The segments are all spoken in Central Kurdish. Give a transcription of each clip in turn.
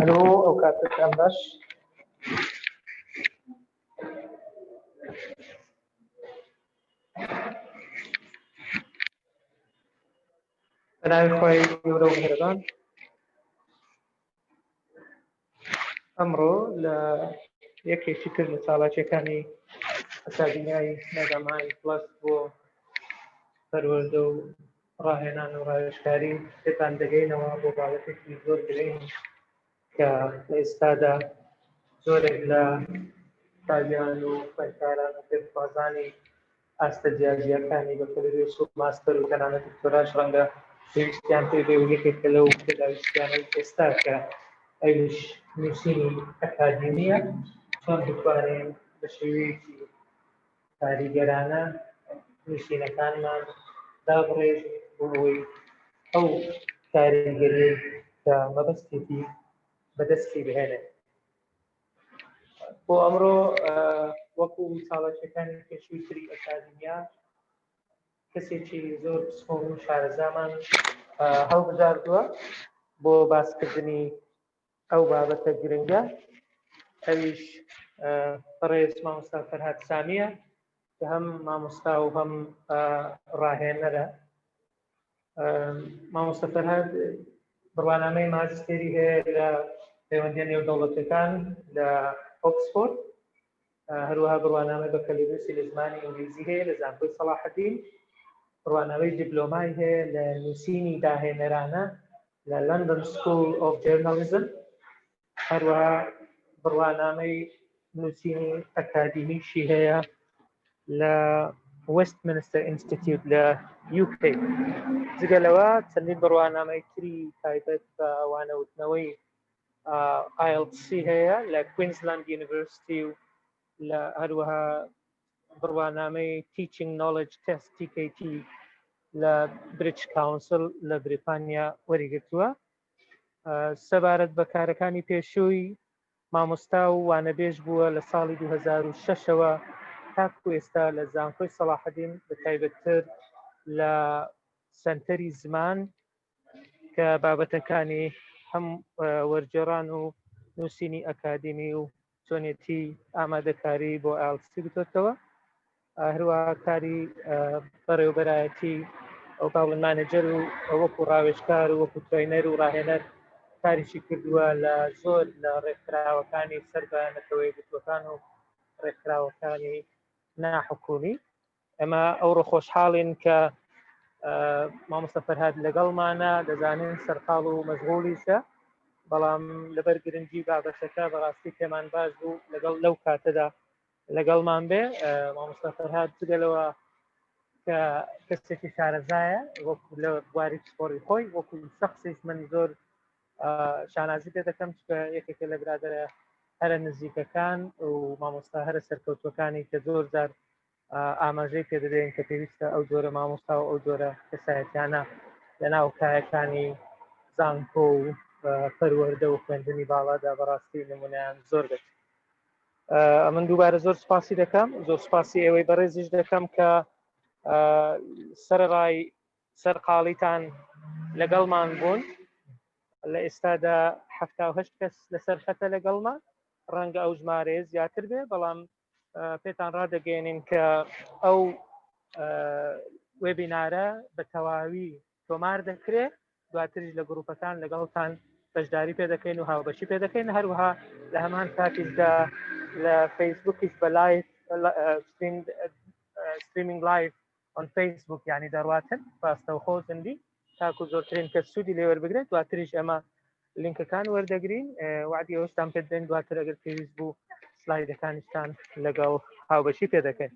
الو ئەو کاتتان باش بەناوی خۆی گەورە و میهرەبان ئەمڕۆ لە یەکێکی تر لە چالاکیەکانی ئەکادیمیای نەگەمای پڵەس بۆ پەروەردە و ڕاهێنان و ڕاوێژکاری پێتان دەگەینەوە بۆ بابەتێکی زۆر گرنگ کە لە ئێستادا زۆرێک لە تاجیان و خوێندکاران و پێشوازانی ئاستە جیاجیەکانی بەکەلەوێش و ماستەر و تەنانەت دکتۆراش ڕەنگە پێویستیان پێ بێ و یەکێکە لەو پێداویستیانەی ئێستا کە ئەویش نووسینی ئەکادیمیە چۆن بتوانین بە شێوەیەکی کاریگەرانە نووسینەکانمان دابڕێژین بۆ ئەوەی ئەو کاریگەریەی کە مەبەستێتی بەدەستی بهێنێت. بۆ ئەمڕۆ وەکو چاڵەکیەکانی پێشووی تری ئەکادیمیا کەسێکی زۆر پسپۆڕ و شارەزامان هەڵبژاردووە بۆ باسکردنی ئەو بابەتە گرنگە، ئەویش بەڕێز مامۆستا فەرهاد سامیە کە هەم مامۆستا و هەم ڕاهێنەرە. مامۆستا فەرهاد بڕوانامەی ماجستێری هەیە لە پەیوەندیە نێودەوڵەتیەکان لە ئۆکسفۆرد، هەروەها بڕوانامەی بەکەلەوێسی لە زمانی ئینگلیزی هەیە لە زانکۆی سەلاحەدین، بڕوانامەی دیپلۆمای هەیە لە نووسینی داهێنەرانە لە لەندن سکول ئۆف جۆرنالیزم، هەروەها بڕوانامەی نووسینی ئەکادیمیشی هەیە لە وێستمینستەر ئینستیتیوت لە UK. جگەلەوە چەندین بڕوانامەی تری تایبەت بە وانەوتنەوەی IELTS هەیە لە کوینزلاند یونیڤرسیتی و لە هەروەها بڕوانامەی تیچینگ نۆڵێج تێست TKT لە بریتیش کاونسل لە بریتانیا وەریگرتووە. سەبارەت بە کارەکانی پێشووی مامۆستا و وانەبێژ بووە لە ساڵی 2006ەوە تاکو ئێستا لە زانکۆی سەلاحەدین بە تایبەتتر لە سەنتەری زمان کە بابەتەکانی هەم وەرجێڕان و نووسینی ئەکادیمی و چۆنێتی ئامادەکاری بۆ IELTS بتۆتەوە، هەروەها کاری بەڕێوەبەرایەتی ئەو باڵن مانەجەر و وەکو ڕاوێژکار و وەکو ترێنەر و ڕاهێنەر کاریشی کردووە لە زۆر لە ڕێکخراوەکانی سەر بە نەتەوەی گرتووەکان و ڕێکخراوەکانی ناحکومی. ئەمە ئەوڕۆ خۆشحاڵین کە مامۆستا فەرهاد لەگەڵمانە، دەزانین سەرقاڵ و مەشغوڵیشە، بەڵام لەبەر گرنگی بابەتەکە بەڕاستی پێمان باش بوو لەگەڵ لەو کاتەدا لەگەڵمان بێ. مامۆستا فەرهاد جگەلەوە کە کەسێکی شارەزایە وەکو لە بواری پسپۆڕی خۆی، وەکو شەخصیش من زۆر شانازی پێ دەکەم کە یەکێکە لە برادەرە هەرە نزیکەکان و مامۆستا هەرە سەرکەوتوەکانی کە زۆر جار ئاماژەی پێ دەدەین کە پێویستە ئەو جۆرە مامۆستا و ئەو جۆرە کەسایەتیانە لە ناو کایەکانی زانکۆ و پەروەردە و خوێندنی باڵادا بەڕاستی نمونەیان زۆر بێت. من دووبارە زۆر سپاسی دەکەم، زۆر سپاسی ئێوەی بەڕێزیش دەکەم کە سەرڕای سەرقاڵیتان لەگەڵمان بوون. لە ئێستادا 78 کەس لەسەر خەتە لەگەڵمان، ڕەنگە ئەو ژمارەیە زیاتر بێ، بەڵام پێتان ڕادەگەێنین کە ئەو وێبینارە بە تەواوی تۆمار دەکرێت، دواتریش لە گروپەکان لەگەڵتان بەشداری پێ دەکەین و هاوبەشی پێ دەکەین، هەروەها لە هەمان کاتیشدا لە فەیسبووکیش بە لایڤ ستریمینگ لایڤ ئۆن فەیسبووک یعنی دەڕواتن ڕاستەوخۆ زەندی تاکو زۆرترین کەس سوودی لێ وەربگرێت، دواتریش ئەمە لینکەکان وەردەگرین، وعدی ئەوەشتان پێ دەدەین دواتر ئەگەر پێویست بوو سلایدەکانیشتان لەگەڵ هاوبەشی پێ دەکەین.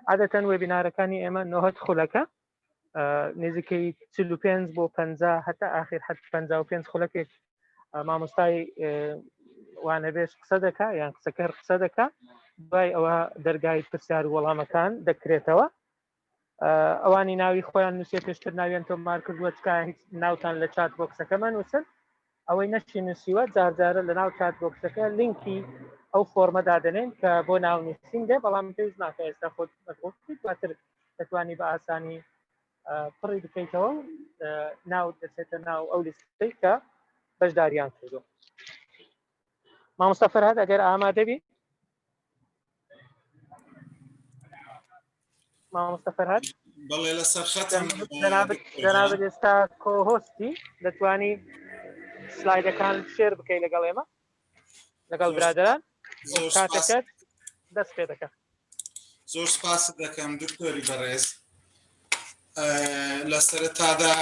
عادەتەن وێبینارەکانی ئێمە 90 خولەکە، نزیکەی 45 بۆ 50 هەتا ئاخر 55 خولەکێک مامۆستای وانەبێژ قسە دەکا یان قسەکەر قسە دەکا، دوای ئەوە دەرگای پرسیار و وەڵامەکان دەکرێتەوە. ئەوانی ناوی خۆیان نووسێ پێشتر ناویان تۆمار کردووە چکە هیچ ناوتان لە چات بۆکسەکەمە نووسن، ئەوەی نەشی نووسیوە جارجارە لە ناو چات بۆکسەکە لینکی ئەو فۆرمە دادنێن کە بۆ ناونووسین دێ، بەڵام پێویست ناکە ئێستا خۆت مەشغوڵ بکەیت، دواتر دەتوانی بە ئاسانی پڕی بکەیتەوە و ناو دەچێتە ناو ئەو لیستەی کە بەشداریان کردووە. مامۆستا فەرهاد ئەگەر ئامادە بی مامۆستا فەرهاد بەڵێ لەسەر خەتم جەنابەت ئێستا کۆهۆستی دەتوانی سلایدەکان شێر بکەی لەگەڵ ئێمە لەگەڵ برادران کاتەکەت دەست پێ دەکەم. زۆر سپاس دەکەم دکتۆری بەڕێز. لە سەرەتادا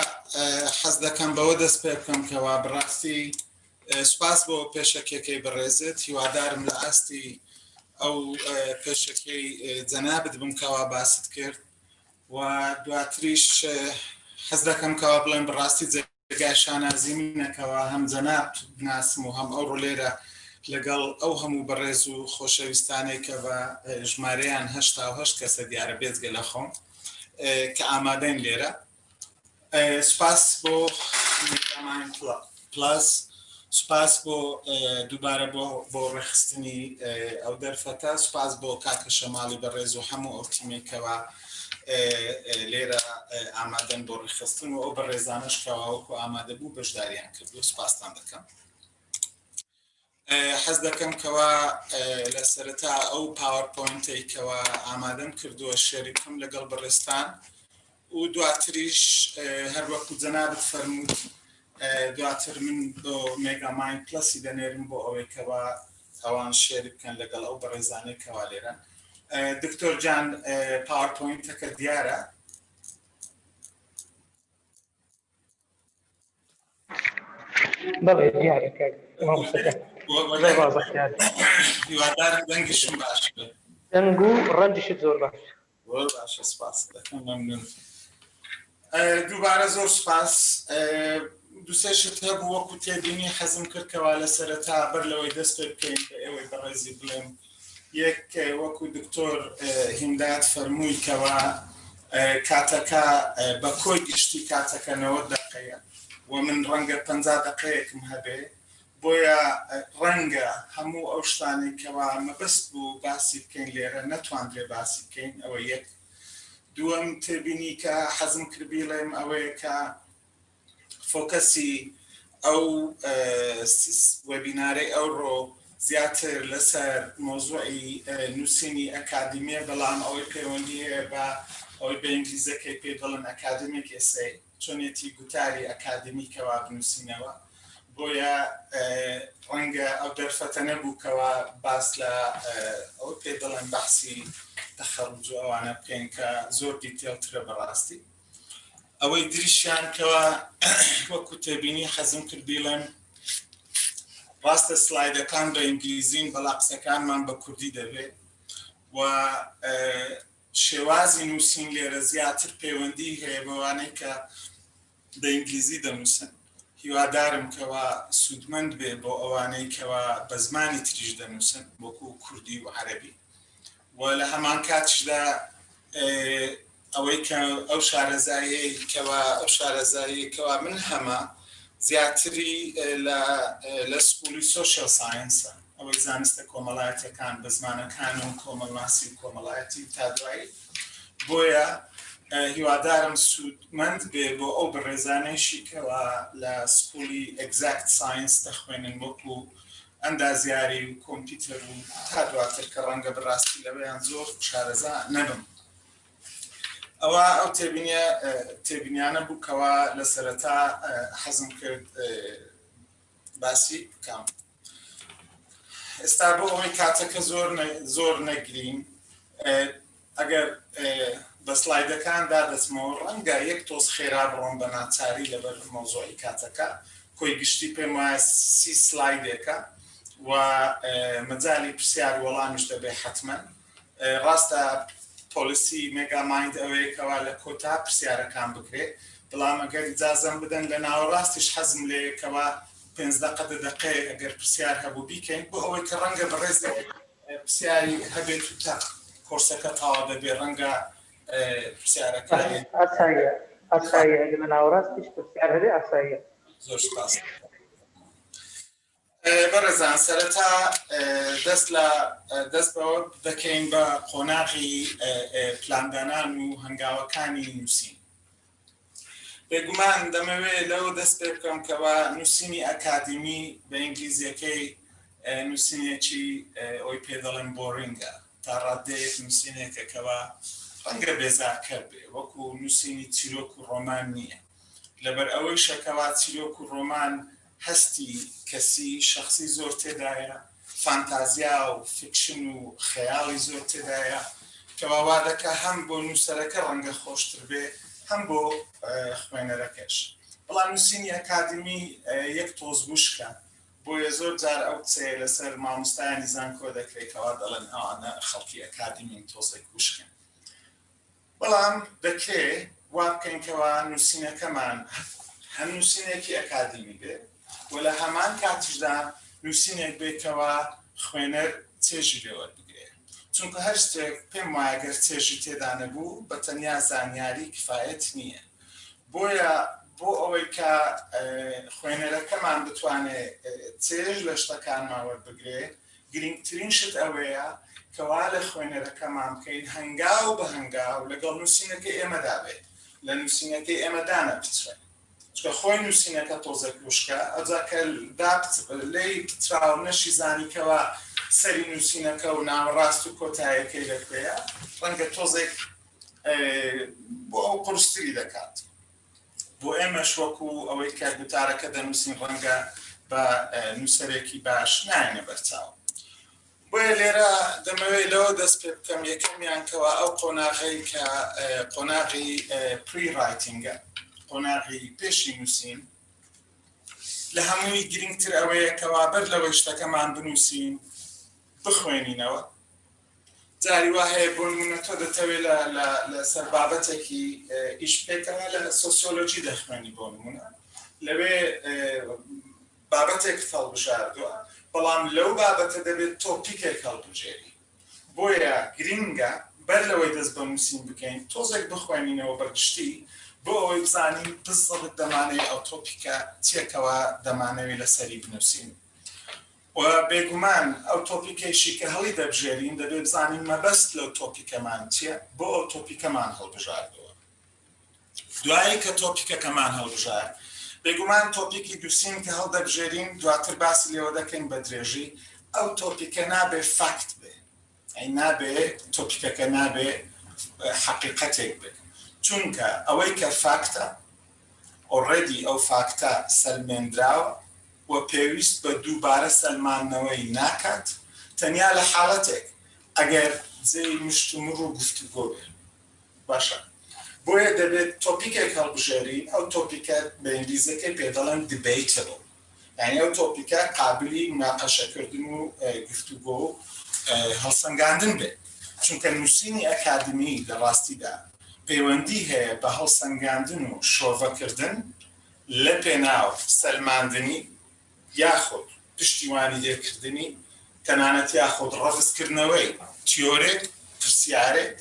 حەز دەکەم بەوە دەست پێ بکەم کەوا بڕاستی سپاس بۆ پێشەکێکەی بەڕێزت، هیوادارم لە ئاستی ئەو پێشەکەی جەنابەت بم کەوا باست کرد و دواتریش حەز دەکەم کەوا بڵێم بڕاستی جێگای شانازی منەکەوە هەم جەناب بناسم و هەم ئەو ڕۆلێرە لەگەڵ ئەو هەموو بەڕێز و خۆشەویستانەی کە بە ژمارەیان 88 کەسە دیارە بێجگە لە خۆم کە ئامادەین لێرە. سپاس بۆ میدیاماین پلاس، سپاس بۆ دووبارە بۆ ڕێخستنی ئەو دەرفەتە، سپاس بۆ کاکە شەماڵی بەڕێز و هەموو ئەو تیمێکەوە لێرە ئامادەن بۆ ڕێخستن و ئەو بەڕێزانەش کەوا وەکو ئامادە بوو بەشداریان کردو. سپاستان دەکەم. حەز دەکەم کەوا لە سەرەتا ئەو پاوەرپۆینتەی کەوا ئامادەم کردووە شێری بکەم لەگەڵ بەڕێستان و دواتریش هەر وەکو جەنابەت فەرموود دواتر من بۆ مێگاماین پلەسی دەنێرم بۆ ئەوەی کەوا ئەوان شێری بکەن لەگەڵ ئەو بەڕێزانەی کەوا لێرەن. دکتۆر جان پاوەرپۆینتەکە دیارە؟ بەڵێ دیارەکە مامۆستاکە هیوادارم دەنگشم باش بێت. دەنگ و ڕەنجشت زۆر باش. زۆر باشە، سپاس دەکەم، مەمنون. دووبارە زۆر سپاس. دووسێ شت هەبوو وەکو تێبینی حەزم کرد کەوا لە سەرەتا بەر لەوەی دەست پێ بکەین کە ئێوەی بەڕێزی بڵێم یەک وەکو دکتۆر هیندات فەرمووی کەوا کاتەکە بە کۆی گشتی کاتەکە 90 دقەیە و من ڕەنگە 50 دقەیەکم هەبێ بۆیە ڕەنگە هەموو ئەو شتانی کەوا مەبەست بوو باسی بکەین لێرە نەتواندرێ باسی بکەین. ئەوە یەک. دووەم تێبینی کە حەزم کرد بیڵێم ئەوەیە کە فۆکەسی ئەو وەبینارەی ئەوڕۆ زیاتر لەسەر مۆزوعی نووسینی ئەکادمیە، بەڵام ئەوەی پەیوەندی هەیە بە ئەوەی بە ئینگلیزەکەی پێ دەڵێن ئەکادمیک ئێسەی، چۆنێتی گوتاری ئەکادمیکەوە بنووسینەوە. بۆیە ڕەنگە ئەو دەرفەتە نەبوو کەوا باس لە ئەو پێ دەڵێن بەحسی تەخەڕوج و ئەوانە بکەین کە زۆر دیتێلترە بەڕاستی. ئەوەی دریشیان کەوا وەکو تێبینی حەزم کرد بیڵێم ڕاستە سلایدەکان بە ئینگلیزین بەڵام قسەکانمان بە کوردی دەبێت و شێوازی نووسین لێرە زیاتر پەیوەندی هەیە بەوانەی کە بە ئینگلیزی دەنووسن. هیوادارم کەوا سوودمەند بێ بۆ ئەوانەی کەوا بە زمانی تریش دەنووسن وەکو کوردی و عەرەبی و لە هەمان کاتشدا ئەوەی کە ئەو شارەزایی کەوا من هەمە زیاتری لە سکوڵی سۆشیال ساینسە، ئەوەی زانستە کۆمەڵایەتەکان بە زمانەکان و کۆمەڵناسی و کۆمەڵایەتی تا دوایی. بۆیە هیوادارم سوودمەند بێ بۆ ئەو بەڕێزانەیشی کەوا لە سکوڵی ئەگزاکت ساینس دەخوێنن وەکو ئەندازیاری و کۆمپیوتەر و تا دواتر کە ڕەنگە بەڕاستی لەوەیان زۆر شارەزا نەبم. ئەوە ئەو تێبینیانە بوو کەوا لە سەرەتا حەزم کرد باسی بکەم. ئێستا بۆ ئەوەی کاتەکە زۆر نەگرین، ئەگەر بە سلایدەکاندا دەچمەوە ڕەنگە یەک تۆز خێرا بڕۆم بە ناچاری لەبەر مۆزوعی کاتەکە. کۆی گشتی پێم وایە 30 سلایدێکە و مەجالی پرسیار وەڵامیش دەبێ حتمما. ڕاستە پۆلیسی مێگامایند ئەوەیەکەوە لە کۆتا پرسیارەکان بکرێت، بەڵام ئەگەر ئیجازەم بدەن لە ناوەڕاستیش حەزم لێیەکەوە 15 دقەیە ئەگەر پرسیار هەبوو بیکەین بۆ ئەوەی کە ڕەنگە بەڕێزێک پرسیاری هەبێت و تا کۆرسەکە تاوا دەبێ ڕەنگە پرسیارەکە ئاساییە لە ناوەڕاستیش پرسیار هەبێ ئاساییە. زۆر سپاس. بەڕێزان سەرەتا دەست بەوە دەکەین بە قۆناغی پلاندانان و هەنگاوەکانی نووسین. بێگومان دەمەوێت لەوە دەست پێ بکەم کەوا نووسینی ئەکادمی بە ئینگلیزیەکەی نووسینێکی ئەوی پێ دەڵێن بۆڕینگە تا ڕادەیەک نووسینێکەکەوە ڕەنگە بێزارکەر بێ وەکو نووسینی چیرۆک و ڕۆمان نییە لەبەر ئەوەی شەکەوا چیرۆک و ڕۆمان هەستی کەسی شخصی زۆر تێدایە فانتازیا و فیکشن و خەیاڵی زۆر تێدایە کەوا وا دەکا هەم بۆ نووسەرەکە ڕەنگە خۆشتر بێ هەم بۆ خوێنەرەکەش بەڵام نووسینی ئەکادمی یەک تۆز وشکە بۆیە زۆر جار ئەو قسەیە لەسەر مامۆستایانی زانکۆ دەکرێتەوە دەڵێن ئەوانە خەڵکی ئەکادیمین تۆزێک وشکن بەڵام دەکرێت وا بکەینکەوە نووسینەکەمان هەم نووسینێکی ئەکادیمی بێ و لە هەمان کاتیشدا نووسینێک بێتەوە خوێنەر چێژی لێ وەربگرێ چونکە هەر شتێک پێم وایە گەر چێژی تێدا نەبوو بە تەنیا زانیاری کفایەت نییە بۆیە بۆ ئەوەی کە خوێنەرەکەمان بتوانێت چێژ لە شتەکانمان وەربگرێ گرنگترین شت ئەوەیە کەوا لە خوێنەرەکەمان بکەین هەنگاو بە هەنگاو لەگەڵ نووسینەکەی ئێمەدا بێت لە نووسینەکەی ئێمەدانە بچڕێن چکە خۆی نووسینەکە تۆزێک وشکە ئەجا کە لی پتراو نەشی زانیکەوە سەری نووسینەکە و ناوەڕاست و کۆتاییەکەی لەکوێیە ڕەنگە تۆزێک بۆ ئەو قورستری دەکات بۆ ئێمەش وەکو ئەوەی کە گوتارەکە دەنووسین ڕەنگە بە نووسەرێکی باش نایەنە بەرچاو بۆیە لێرە دەمەوێت لەوە دەست پێ بکەم یەکەمیان کەوا ئەو قۆناغی کە قۆناغی پری رایتینگە قۆناغی پێشی نووسین لە هەمووی گرنگتر ئەوەیە کەوا بەر لەوەی شتەکەمان بنووسین بخوێنینەوە جاری وا هەیە بۆ نمونە تۆ دەتەوێت لەسەر بابەتێکی ئیش بکەیتەوە لە سۆسیۆلۆجی دەخوێنی بۆ نمونە لەوێ بابەتێک هەڵبژاردووە بەڵام لەو بابەتە دەبێت تۆپیکێک هەڵبژێری بۆیە گرینگە بەر لەوەی دەست بە نووسین بکەین تۆزێک بخوێنینەوە بەرگشتی بۆ ئەوەی بزانین بزڵت دەمانەوێت ئەو تۆپیکە چێکەوە دەمانەوێت لەسەری بنووسین و بێگومان ئەو تۆپیکێشی کە هەڵی دەبژێرین دەبێت بزانین مەبەست لەو تۆپیکەمان چییە بۆ ئەو تۆپیکەمان هەڵبژاردەوە دوایی کە تۆپیکەکەمان هەڵبژار بێگومان تۆپیکی دووسین کە هەڵدەبژێرین دواتر باسی لێوە دەکەین بە درێژی ئەو تۆپیکە نابێ فاکت بێ ئەی نابێ تۆپیکەکە نابێ حەقیقەتێک بێ چونکە ئەوەی کە فاکتە ئۆڕێدی ئەو فاکتە سەلمێنراوە و پێویست بە دووبارە سەلمانەوەی ناکات تەنیا لە حاڵەتێک ئەگەر جێی مشتومڕ و گفتوگۆ بێ باشە بۆیە دەبێت تۆپیکێک هەڵبژێرین ئەو تۆپیکە بە ئینگلیزیەکەی پێ دەڵێن دیبیتبل یعنی ئەو تۆپیکە قابلی مناقەشەکردن و گفتوگۆ و هەڵسەنگاندن بێت چونکە نووسینی ئەکادمی لە ڕاستیدا پەیوەندی هەیە بە هەڵسەنگاندن و شۆڤەکردن لە پێناو سەلماندنی یاخود پشتیوانی لێکردنی تەنانەت یاخود ڕەفزکردنەوەی تیۆرێک پرسیارێک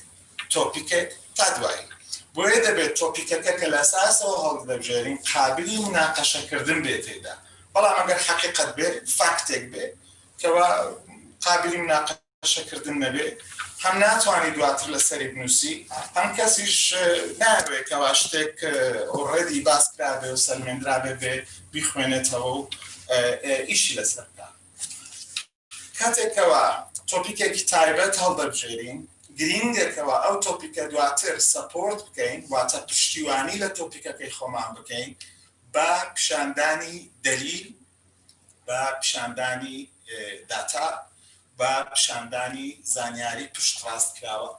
تۆپیکێک تا دوایی بۆیە دەبێت تۆپیکەکە کە لە ئەساسەوە هەڵدەبژێرین قابلی مناقەشەکردن بێت تێدا بەڵام ئەگەر حەقیقەت بێ فاکتێک بێ کەوا قابلی مناقەشەکردن نەبێ هەم ناتوانانی دواتر لەسەری بنووسی هەم کەسیش نابێت کەوا شتێک ئۆڕێدی باسکرابێ و سەلمێنرابێ بێ بیخوێنێتەوە و ئیشی لەسەر بکات کاتێکەوە تۆپیکێکی تایبەت هەڵدەبژێرین گرینگەکەوە ئەو تۆپیکە دواتر سەپۆرت بکەین واتە پشتیوانی لە تۆپیکەکەی خۆمان بکەین بە پیشاندانی دەلیل بە پیشاندانی داتا بە پیشاندانی زانیاری پشت ڕاستکراوە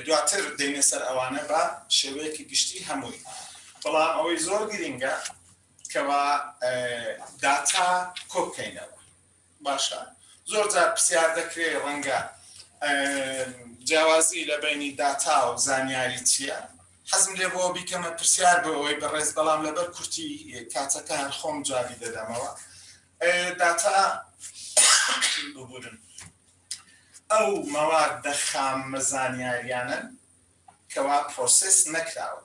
دواتر دێنێ سەر ئەوانە بە شێوەیەکی گشتی هەمووی بەڵام ئەوەی زۆر گرینگە کەوا داتا کۆ بکەینەوە باشە زۆر جار پرسیار دەکرێت ڕەنگە جیاوازی لە بینی داتا و زانیاری چییە حەزم لێ بۆ بیکەمە پرسیار بۆ ئەوەی بەڕێز بەڵام لەبەر کورتی کاتەکە هەر خۆم جوابی دەدەمەوە داتا ببورن ئەو مەوادە خامە زانیاریانن کەوا پرۆسس نەکراوە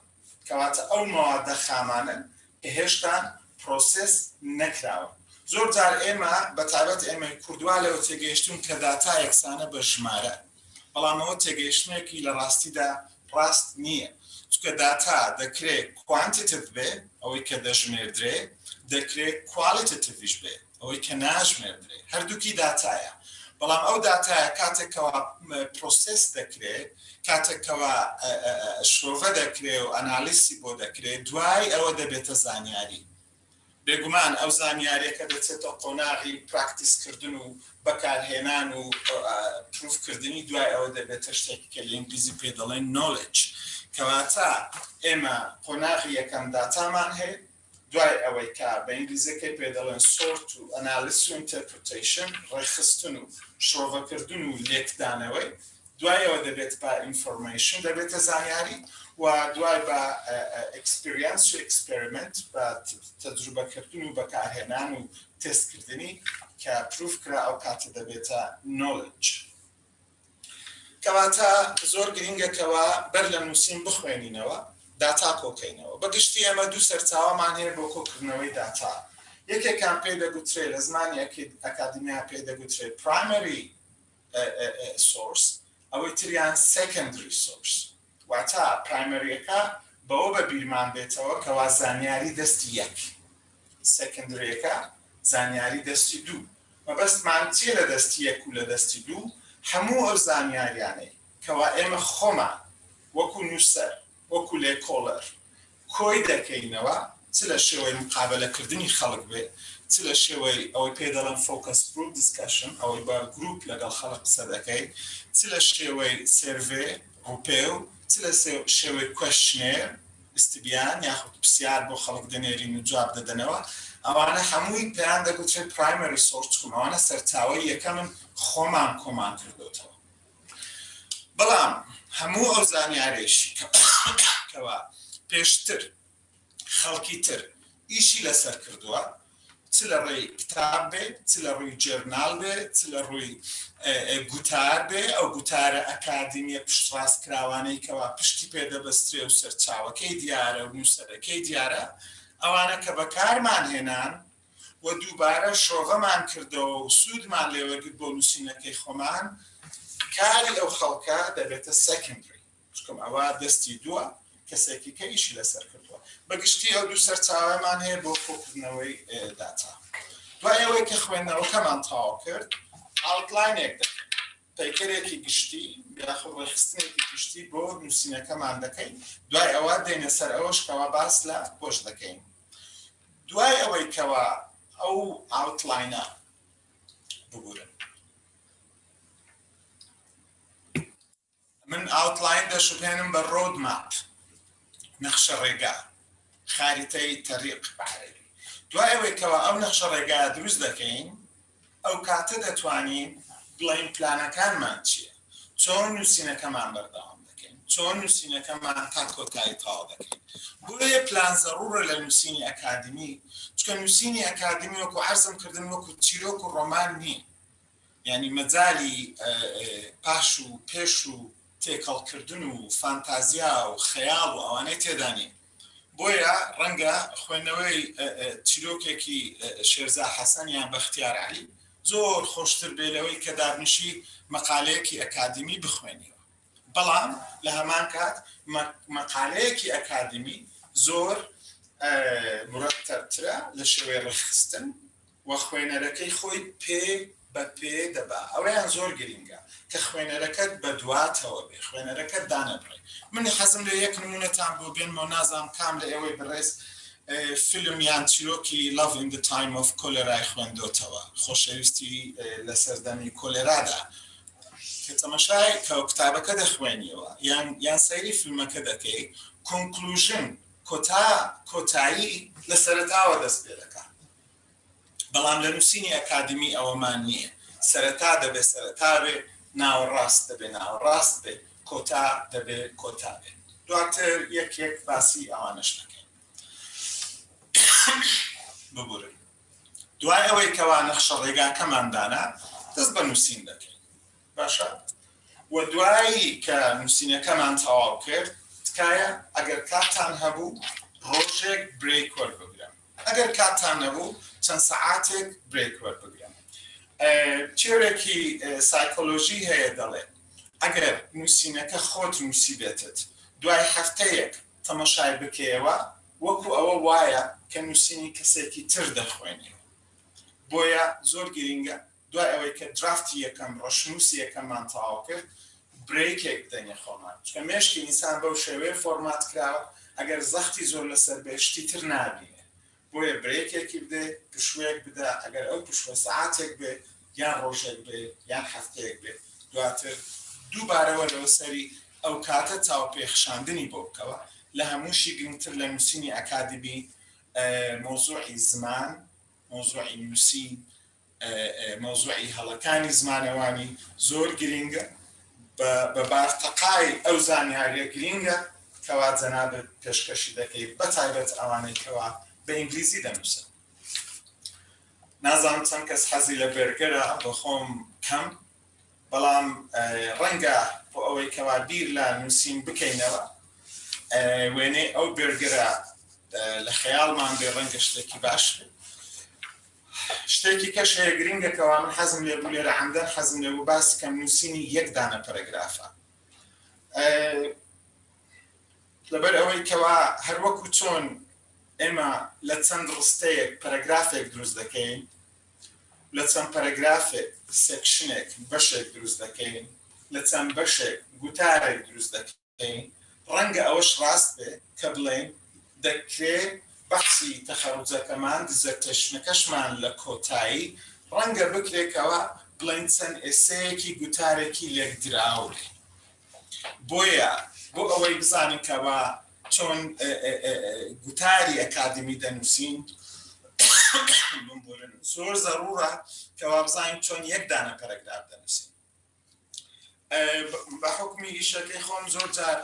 کەواتە ئەو مەوادە خامانن کە هێشتا پرۆسس نەکراوە زۆر جار ئێمە بەتابەت ئێمە کوردوا لەوە تێگەیشتون کە داتا یەکسانە بە ژمارە بەڵام ئەوە تێگەیشتنێکی لە ڕاستیدا ڕاست نییە چونکە داتا دەکرێت کوانتیتیڤ بێ ئەوەی کە دەژمێردرێ دەکرێت کوالیتیتیڤیش بێ ئەوەی کە ناژمێردرێ هەردووکی داتایە بەڵام ئەو داتایە کاتێکەوە پرۆسس دەکرێت کاتێکەوە شۆڤە دەکرێت و ئەنالیسی بۆ دەکرێت دوای ئەوە دەبێتە زانیاری بێگومان ئەو زانیاریەکە دەچێتە قۆناغی پراکتیسکردن و بەکارهێنان و پروفکردنی دوای ئەوە دەبێتە شتێکی کە لە ئینگلیزی پێ دەڵێن knowledge کەواتە ئێمە قۆناغی یەکەم داتامان هەیە دوای ئەوەی کە بە ئینگلیزیەکەی پێ دەڵێن سۆرت و ئەنالیس و ئینتەرپریتیشن ڕێخستن و شۆڤەکردن و لێکدانەوەی دوای ئەوە دەبێت بە ئینفۆرمیشن دەبێتە زانیاری و دوای بە ئەکسپریەنس و ئەکسپریمنت بە تەجروبەکردن و بەکارهێنان و تێستکردنی کە پروف کرا ئەو کاتە دەبێتە knowledge کەواتە زۆر گرینگەکەوە بەر لە نووسین بخوێنینەوە داتا کۆکەینەوە بەگشتی ئەمە دوو سەرچاوەمان هەیە بۆ کۆکردنەوەی داتا یەکێکان پێی دەگوترێت لە زمانی ئەکادمیا پێی دەگوترێت primary source ئەوەی تریان secondary source واتە پرایمەریەکە بەوە بە بیرمان بێتەوە کەوا زانیاری دەستی یەک سەکەندریەکە زانیاری دەستی دوو مەبەستمان چیە لە دەستی یەک و لە دەستی دوو هەموو ئەو زانیاریانەی کەوا ئێمە خۆمان وەکو نووسەر وەکو لێکۆڵەر کۆی دەکەینەوە چ لە شێوەی مقابلەکردنی خەڵک بێ چ لە شێوەی ئەوەی پێ دەڵێن فۆکەس گروپ دیسکەشن ئەوەی بە گروپ لەگەڵ خەڵک قسە دەکەی چ لە شێوەی سێرڤێ ڕوپێ و چ لە شێوەی کوێشنێر استبیان یاخود پرسیار بۆ خەڵک دەنێرین و جواب دەدەنەوە ئەوانە هەمووی پێیان دەگوترێت پرایمەری سۆرس چکم ئەوانە سەرچاوەی یەکەمن خۆمان کۆمان کردوتەوە بەڵام هەموو ئەو زانیارێشی کەوا پێشتر خەڵکی تر ئیشی لەسەر کردووە چ لە ڕێی کتاب بێ چ لە ڕووی جێرنال بێ چ لە ڕووی گوتار بێ ئەو گوتارە ئەکادمیە پشتڕاستکراوانەی کەوا پشتی پێدەبەسترێ و سەرچاوەکەی دیارە و نووسەرەکەی دیارە ئەوانە کە بەکارمان هێنان و دووبارە شۆڤەمان کردەوە و سوودمان لێوەرگرت بۆ نووسینەکەی خۆمان کاری ئەو خەڵکە دەبێتە سەکەندری چکەم ئەوە دەستی دووە کەسێکی کە ئیشی لەسەر کردووە بەگشتی ئەو دوو سەرچاوەمان هەیە بۆ کۆکردنەوەی داتا دوای ئەوەی کە خوێندنەوەکەمان تەواو کرد ئاوتلاینێک دەکەین پەیکەرێکی گشتی یاخود ڕێخستنێکی گشتی بۆ نووسینەکەمان دەکەین دوای ئەوە دێنە سەر ئەوەش کەوا باس لە خۆش دەکەین دوای ئەوەی کەوا ئەو ئاوتلاینە بگورن من ئاوتلاین دەشبهێنم بە ڕۆد ماپ نەخشە ڕێگا خاریتەی تەریق بەعەرەبی دوای ئەوەی کەوا ئەو نەخشە ڕێگا دروست دەکەین ئەو کاتە دەتوانین بڵین پلانەکانمان چییە چۆن نووسینەکەمان بەردەوام دەکەین چۆن نووسینەکەمان تا کۆتایی تاوا دەکەین بۆیە پلان زەڕورە لە نووسینی ئەکادمی چکە نووسینی ئەکادمی وەکو عەرزم کردن وەکو چیرۆک و ڕۆمان نییە یعنی مەجالی پاش و پێش و تێکەڵکردن و فانتازیا و خەیاڵ و ئەوانەی تێدا نیە بۆیە ڕەنگە خوێندنەوەی چیرۆکێکی شێرزا حەسەن یان بەختیار عەلی زۆر خۆشتر بێ لەوەی کە دابنیشی مەقالەیەکی ئەکادمی بخوێنیەوە بەڵام لە هەمان کات مەقالەیەکی ئەکادمی زۆر مرەتەبترە لە شێوەی ڕێخستن و خوێنەرەکەی خۆی پێ بە پێ دەبا ئەوەیان زۆر گرینگە کە خوێنەرەکەت بە دواتەوە بێ خوێنەرەکەت دانەبڕێ منی حەزم لە یەک نمونەتان بۆ بێنمەوە نازانم کام لە ئێوەی بەڕێز فیلم یان چیرۆکی Love in the Time of Cholera خوێندۆتەوە خۆشەویستی لە سەردەمی کۆلێرادا کە تەماشای کتابەکە دەخوێنیەوە یان سەیری فیلمەکە دەکەی کۆنکلوژن کۆتایی لە سەرەتاوە دەست پێ دەکات بەڵام لە نووسینی ئەکادمی ئەوەمان نییە سەرەتا دەبێ سەرەتا بێ ناوەڕاست دەبێ ناوەڕاست بێ کۆتا دەبێ کۆتا بێ دواتر یەک باسی ئەوانەش دەکەین ببورن دوای ئەوەی کەوا نەخشە ڕێگاکەمان دانا دەست بە نووسین دەکەین باشە و دوایی کە نووسینەکەمان تەواو کرد تکایە ئەگەر کاتتان هەبوو ڕۆژێک برێک وەربگرن ئەگەر کاتتان نەبوو چەند سەعاتێک برێک وەربگرن چێرێکی سایکۆلۆژی هەیە دەڵێ ئەگەر نووسینەکە خۆت نووسی بێتت دوای هەفتەیەک تەماشای بکەیەوە وەکو ئەوە وایە کە نووسینی کەسێکی تر دەخوێنی بۆیە زۆر گرینگە دوای ئەوەی کە درافتی یەکەم ڕەشنووسی یەکەممان تەواو کرد برێکێک بدەینە خۆمان چونکە مێشکی ئینسان بەو شێوەیە فۆرمات کراوە ئەگەر زەختی زۆر لەسەر بێ شتی تر نابینێ بۆیە برێکێکی بدێ پشوەیەک بدە ئەگەر ئەو پشوە سەعاتێک بێ یان ڕۆژێک بێ یان هەفتەیەک بێ دواتر دووبارەوە لەوە سەری ئەو کاتە چاوپێخشاندنی بۆ بکەوە لە هەمووشی گرنگتر لە نووسینی ئەکادمی مۆزوعی زمان مۆزوعی نووسین مۆزوعی هەڵەکانی زمانەوانی زۆر گرنگە بە بارتەقای ئەو زانیاریە گرنگە کەوا جەنابەت پێشکەشی دەکەی بەتایبەت ئەوانەی کەوا بە ئینگلیزی دەنووسن نازانم چەند کەس حەزی لە بێرگەرە بە خۆم کەم بەڵام ڕەنگە بۆ ئەوەی کەوا بیر لە نووسین بکەینەوە وێنەی ئەو بێرگەرە لە خەیاڵمان بێ ڕەنگە شتێکی باش شتێکی کەش هەیە گرنگەکەوە من حەزم لێ بوو لێرە عەمدەن حەزم لێ بوو باسی کەم نووسینی یەک دانە پەرەگرافە لەبەر ئەوەی کەوا هەر وەکو چۆن ئێمە لە چەند ڕستەیەک پەرەگرافێک دروست دەکەین لە چەند پەرەگرافێک سێکشنێک بەشێک دروست دەکەین لە چەند بەشێک گوتارێک دروست دەکەین ڕەنگە ئەوەش ڕاست بێ کە بڵێن دەکرێت بەحسی تەخەڕوجەکەمان دزەرتەشنەکەشمان لە کۆتایی ڕەنگە بکرێکەوە بڵێن چەند ئێسەیەکی گوتارێکی لێک دراوێ بۆیە بۆ ئەوەی بزانین کەوا چۆن گوتاری ئەکادمی دەنووسین زۆر زەڕوورە کەوا بزانین چۆن یەک دانە پەرەگراف دەنووسین بە حکمی ئیشەکەی خۆم زۆر جار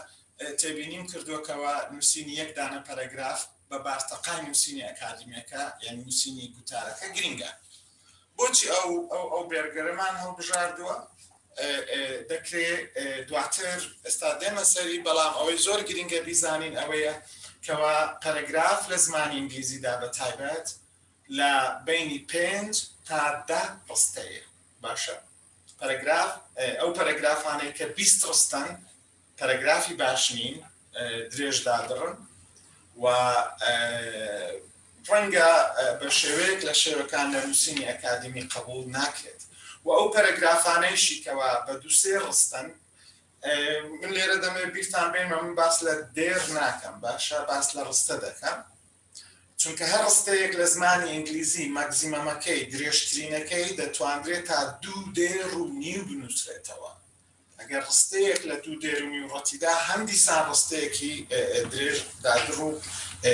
تێبینیم کردووەکەوە نووسینی یەک دانە پەرەگراف بە بارتەقای نووسینی ئەکادمیەکە یان نووسینی گوتارەکە گرنگە بۆچی ئەو بێرگەرەمان هەڵبژاردووە دەکرێت دواتر ئێستا دێمە سەری بەڵام ئەوەی زۆر گرنگە بیزانین ئەوەیە کەوا پەرەگراف لە زمانی ئینگلیزیدا بە تایبەت لە بینی 5 تا 10 ڕستەیە باشە پەرەگراف ئەو پەرەگرافانەی کە 20 ڕستن پەرەگرافی باش نین درێژدا دڕن و ڕەنگە بە شێوەیەک لە شێوەکان لە نووسینی ئەکادمی قبول ناکرێت و ئەو پەرەگرافانەیشی کەوا بە 2-3 ڕستن من لێرە دەمێ بیرتان بێنمە من باس لە دێر ناکەم باشە باس لە ڕستە دەکەم چونکە هەر ڕستەیەک لە زمانی ئینگلیزی ماکزیمەمەکەی درێژترینەکەی دەتوانرێت تا 2 دێر و نیو بنووسرێتەوە ئەگەر ڕستەیەک لە 2 دێر و نیو ڕەتیدا هەندیسان ڕستەیەکی درێژ دادڕ و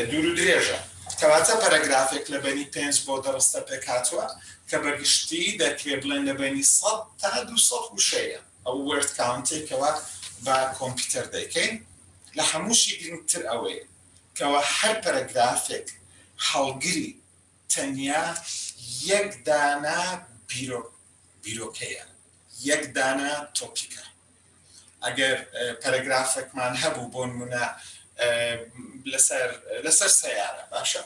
دوور و درێژە کەواتە پەرەگرافێک لە بەنی 5 بۆ 10 ڕستە پێک هاتووە کە بەگشتی دەکرێت بڵێن لە بەنی 100 تا 200 ئەو وەرد کاونتێکەوە بە کۆمپیوتەر دەیکەین لە هەمووشی گرنگتر ئەوەیە کەوە هەر پەرەگرافێک هەڵگری تەنیا یەک دانە بیرۆکەیە یەک دانە تۆپیکە ئەگەر پەرەگرافێکمان هەبوو بۆ نمونە لەسەر سەیارە باشە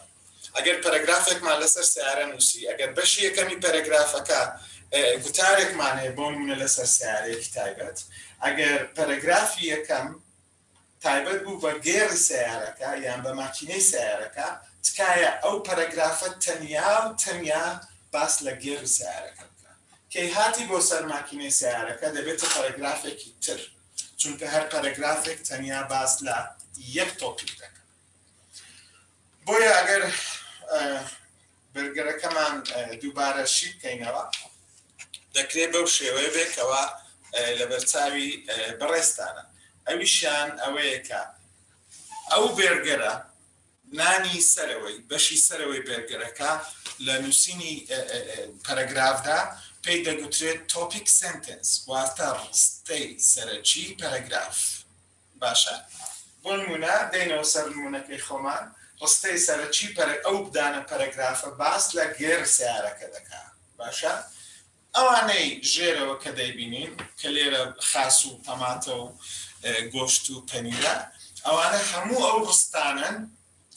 ئەگەر پەرەگرافێکمان لەسەر سیارە نووسی ئەگەر بەشی یەکەمی پەرەگرافەکە گوتارێکمان هەیە بۆ نمونە لەسەر سیارەیەکی تایبەت ئەگەر پەرەگرافی یەکەم تایبەت بوو بە گێڕی سیارەکە یان بە ماکینەی سیارەکە تکایە ئەو پەرەگرافە تەنیا باس لە گێڕی سیارەکە بکە کەی هاتی بۆ سەر ماکینەی سیارەکە دەبێتە پەرەگرافێکی تر چونکە هەر پەرەگرافێک تەنیا باس لە یەک تۆپیک دەکە بۆیە ئەگەر بەرگەرەکەمان دووبارە شی بکەینەوە دەکرێت بەو شێوەیە بێکەوە لە بەرچاوی بەڕێستانە ئەویشیان ئەوەیە کە ئەو بێرگەرە نانی سەرەوەی بەشی سەرەوەی بێرگەرەکە لە نووسینی پەرەگرافدا پێی دەگوترێت تۆپیک سنتنس واتە ڕستەی سەرەکی پەرەگراف باشە بۆ نمونە دێنەوە سەر نمونەکەی خۆمان ڕستەی سەرەکی ئەو بدانە پەرەگرافە باس لە گێڕ سیارەکە دەکات باشە ئەوانەی ژێرەوە کە دەیبینین کە لێرە خاس و تەماتە و گۆشت و پەنیرە ئەوانە هەموو ئەو ڕستانن